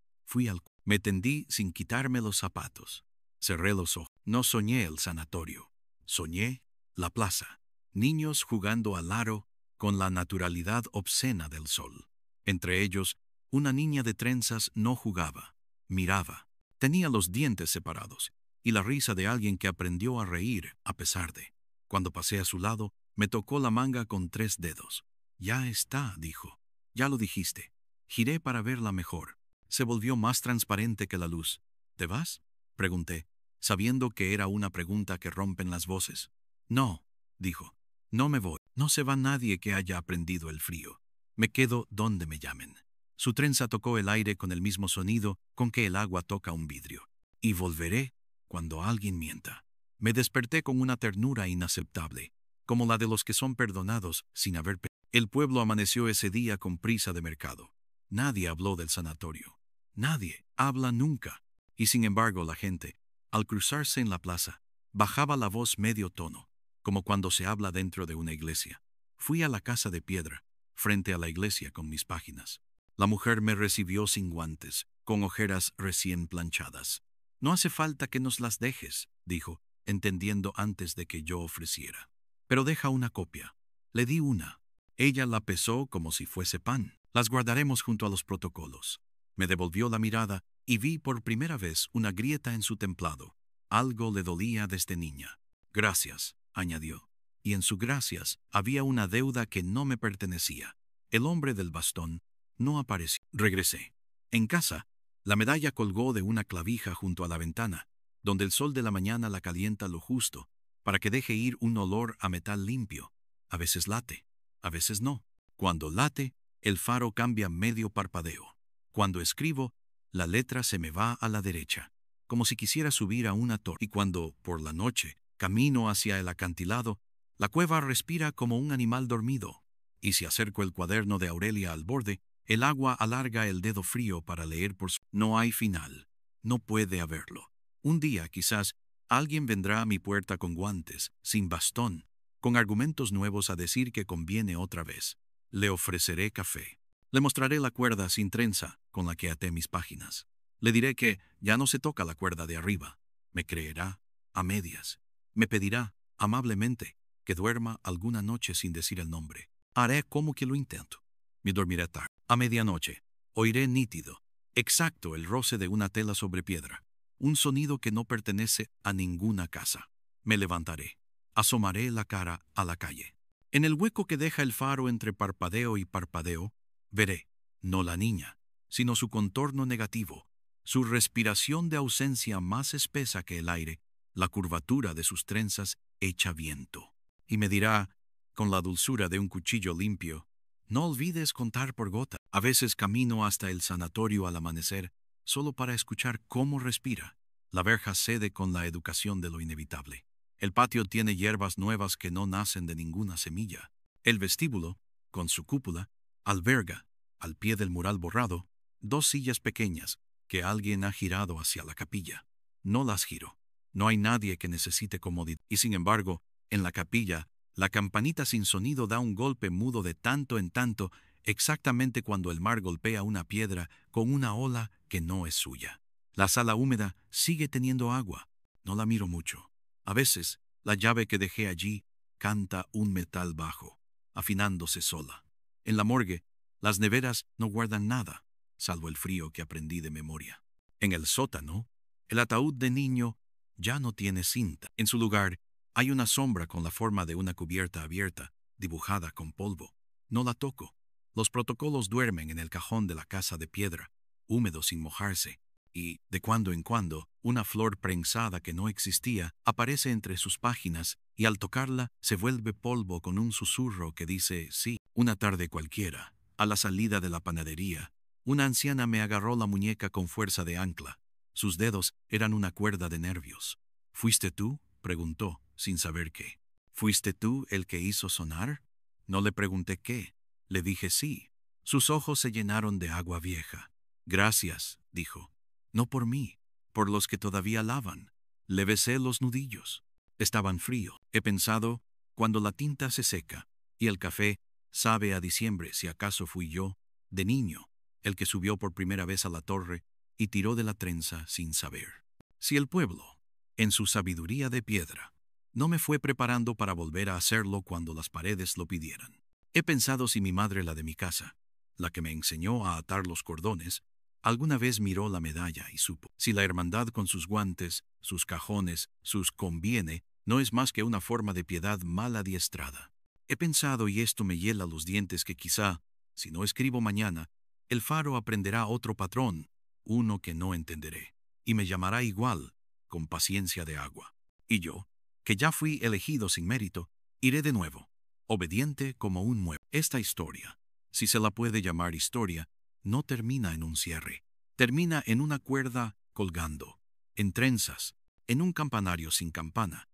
A: Me tendí sin quitarme los zapatos. Cerré los ojos. No soñé el sanatorio. Soñé la plaza. Niños jugando al aro con la naturalidad obscena del sol. Entre ellos, una niña de trenzas no jugaba. Miraba. Tenía los dientes separados y la risa de alguien que aprendió a reír a pesar de. Cuando pasé a su lado, me tocó la manga con 3 dedos. Ya está, dijo. Ya lo dijiste. Giré para verla mejor. Se volvió más transparente que la luz. ¿Te vas?, pregunté, sabiendo que era una pregunta que rompen las voces. No, dijo. No me voy. No se va nadie que haya aprendido el frío. Me quedo donde me llamen. Su trenza tocó el aire con el mismo sonido con que el agua toca un vidrio. Y volveré cuando alguien mienta. Me desperté con una ternura inaceptable, como la de los que son perdonados sin haber pecado. El pueblo amaneció ese día con prisa de mercado. Nadie habló del sanatorio. Nadie habla nunca. Y sin embargo la gente, al cruzarse en la plaza, bajaba la voz medio tono, como cuando se habla dentro de una iglesia. Fui a la casa de piedra, frente a la iglesia con mis páginas. La mujer me recibió sin guantes, con ojeras recién planchadas. No hace falta que nos las dejes, dijo, entendiendo antes de que yo ofreciera. Pero deja una copia. Le di una. Ella la pesó como si fuese pan. Las guardaremos junto a los protocolos. Me devolvió la mirada y vi por primera vez una grieta en su templado. Algo le dolía desde niña. Gracias, añadió. Y en su gracias había una deuda que no me pertenecía. El hombre del bastón no apareció. Regresé. En casa, la medalla colgó de una clavija junto a la ventana, donde el sol de la mañana la calienta lo justo, para que deje ir un olor a metal limpio. A veces late, a veces no. Cuando late, el faro cambia medio parpadeo. Cuando escribo, la letra se me va a la derecha, como si quisiera subir a una torre. Y cuando, por la noche, camino hacia el acantilado, la cueva respira como un animal dormido. Y si acerco el cuaderno de Aurelia al borde, el agua alarga el dedo frío para leer por su... No hay final. No puede haberlo. Un día, quizás, alguien vendrá a mi puerta con guantes, sin bastón, con argumentos nuevos a decir que conviene otra vez. Le ofreceré café. Le mostraré la cuerda sin trenza con la que até mis páginas. Le diré que ya no se toca la cuerda de arriba. Me creerá, a medias. Me pedirá, amablemente, que duerma alguna noche sin decir el nombre. Haré como que lo intento. Me dormiré tarde. A medianoche, oiré nítido, exacto el roce de una tela sobre piedra. Un sonido que no pertenece a ninguna casa. Me levantaré. Asomaré la cara a la calle. En el hueco que deja el faro entre parpadeo y parpadeo, veré, no la niña, sino su contorno negativo, su respiración de ausencia más espesa que el aire, la curvatura de sus trenzas hecha viento. Y me dirá, con la dulzura de un cuchillo limpio, no olvides contar por gota. A veces camino hasta el sanatorio al amanecer, solo para escuchar cómo respira. La verja cede con la educación de lo inevitable. El patio tiene hierbas nuevas que no nacen de ninguna semilla. El vestíbulo, con su cúpula, alberga, al pie del mural borrado, dos sillas pequeñas que alguien ha girado hacia la capilla. No las giro. No hay nadie que necesite comodidad. Y sin embargo, en la capilla, la campanita sin sonido da un golpe mudo de tanto en tanto, exactamente cuando el mar golpea una piedra con una ola que no es suya. La sala húmeda sigue teniendo agua. No la miro mucho. A veces, la llave que dejé allí canta un metal bajo, afinándose sola. En la morgue, las neveras no guardan nada, salvo el frío que aprendí de memoria. En el sótano, el ataúd de niño ya no tiene cinta. En su lugar, hay una sombra con la forma de una cubierta abierta, dibujada con polvo. No la toco. Los protocolos duermen en el cajón de la casa de piedra, húmedo sin mojarse, y, de cuando en cuando, una flor prensada que no existía aparece entre sus páginas y al tocarla se vuelve polvo con un susurro que dice sí. Una tarde cualquiera, a la salida de la panadería, una anciana me agarró la muñeca con fuerza de ancla. Sus dedos eran una cuerda de nervios. ¿Fuiste tú?, preguntó, sin saber qué. ¿Fuiste tú el que hizo sonar? No le pregunté qué. Le dije sí. Sus ojos se llenaron de agua vieja. Gracias, dijo. No por mí, por los que todavía lavan. Le besé los nudillos. Estaban fríos. He pensado, cuando la tinta se seca y el café sabe a diciembre, si acaso fui yo, de niño, el que subió por primera vez a la torre y tiró de la trenza sin saber. Si el pueblo, en su sabiduría de piedra, no me fue preparando para volver a hacerlo cuando las paredes lo pidieran. He pensado si mi madre, la de mi casa, la que me enseñó a atar los cordones, alguna vez miró la medalla y supo si la hermandad con sus guantes, sus cajones, sus conviene, no es más que una forma de piedad mal adiestrada. He pensado, y esto me hiela los dientes, que quizá, si no escribo mañana, el faro aprenderá otro patrón, uno que no entenderé, y me llamará igual, con paciencia de agua. Y yo, que ya fui elegido sin mérito, iré de nuevo, obediente como un mueble. Esta historia, si se la puede llamar historia, no termina en un cierre. Termina en una cuerda colgando, en trenzas, en un campanario sin campana,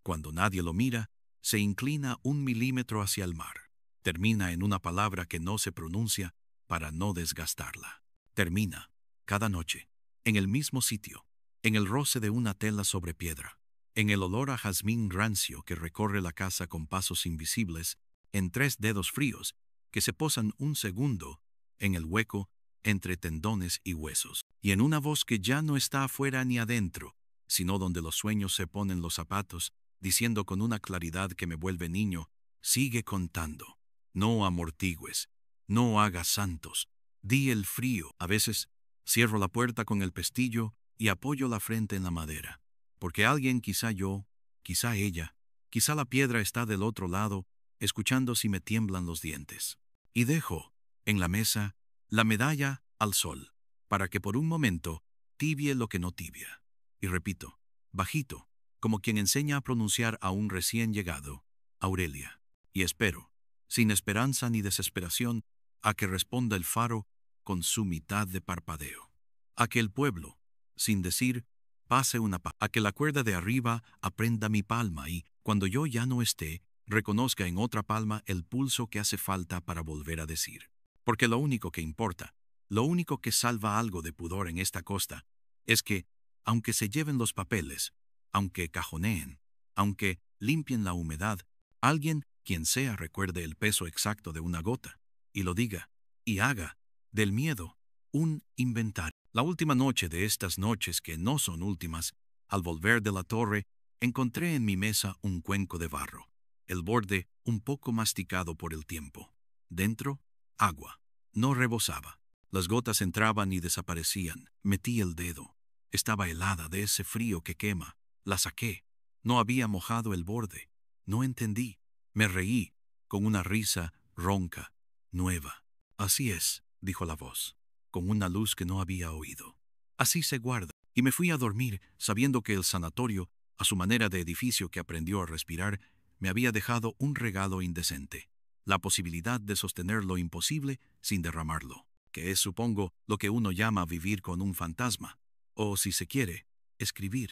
A: Cuando nadie lo mira, se inclina 1 milímetro hacia el mar. Termina en una palabra que no se pronuncia para no desgastarla. Termina, cada noche, en el mismo sitio, en el roce de una tela sobre piedra, en el olor a jazmín rancio que recorre la casa con pasos invisibles, en 3 dedos fríos que se posan un segundo en el hueco entre tendones y huesos, y en una voz que ya no está afuera ni adentro, sino donde los sueños se ponen los zapatos, diciendo con una claridad que me vuelve niño: sigue contando, no amortigües, no hagas santos, di el frío. A veces cierro la puerta con el pestillo y apoyo la frente en la madera, porque alguien, quizá yo, quizá ella, quizá la piedra está del otro lado, escuchando si me tiemblan los dientes. Y dejo, en la mesa, la medalla al sol, para que por un momento tibie lo que no tibia. Y repito, bajito, como quien enseña a pronunciar a un recién llegado: Aurelia. Y espero, sin esperanza ni desesperación, a que responda el faro con su mitad de parpadeo. A que el pueblo, sin decir, pase a que la cuerda de arriba aprenda mi palma y, cuando yo ya no esté, reconozca en otra palma el pulso que hace falta para volver a decir. Porque lo único que importa, lo único que salva algo de pudor en esta costa, es que, aunque se lleven los papeles, aunque cajoneen, aunque limpien la humedad, alguien, quien sea, recuerde el peso exacto de una gota, y lo diga, y haga, del miedo, un inventario. La última noche de estas noches que no son últimas, al volver de la torre, encontré en mi mesa un cuenco de barro, el borde un poco masticado por el tiempo. Dentro, agua. No rebosaba. Las gotas entraban y desaparecían. Metí el dedo. Estaba helada de ese frío que quema. La saqué. No había mojado el borde. No entendí. Me reí, con una risa ronca, nueva. Así es, dijo la voz, con una luz que no había oído. Así se guarda. Y me fui a dormir, sabiendo que el sanatorio, a su manera de edificio que aprendió a respirar, me había dejado un regalo indecente: la posibilidad de sostener lo imposible sin derramarlo, que es, supongo, lo que uno llama vivir con un fantasma, o, si se quiere, escribir.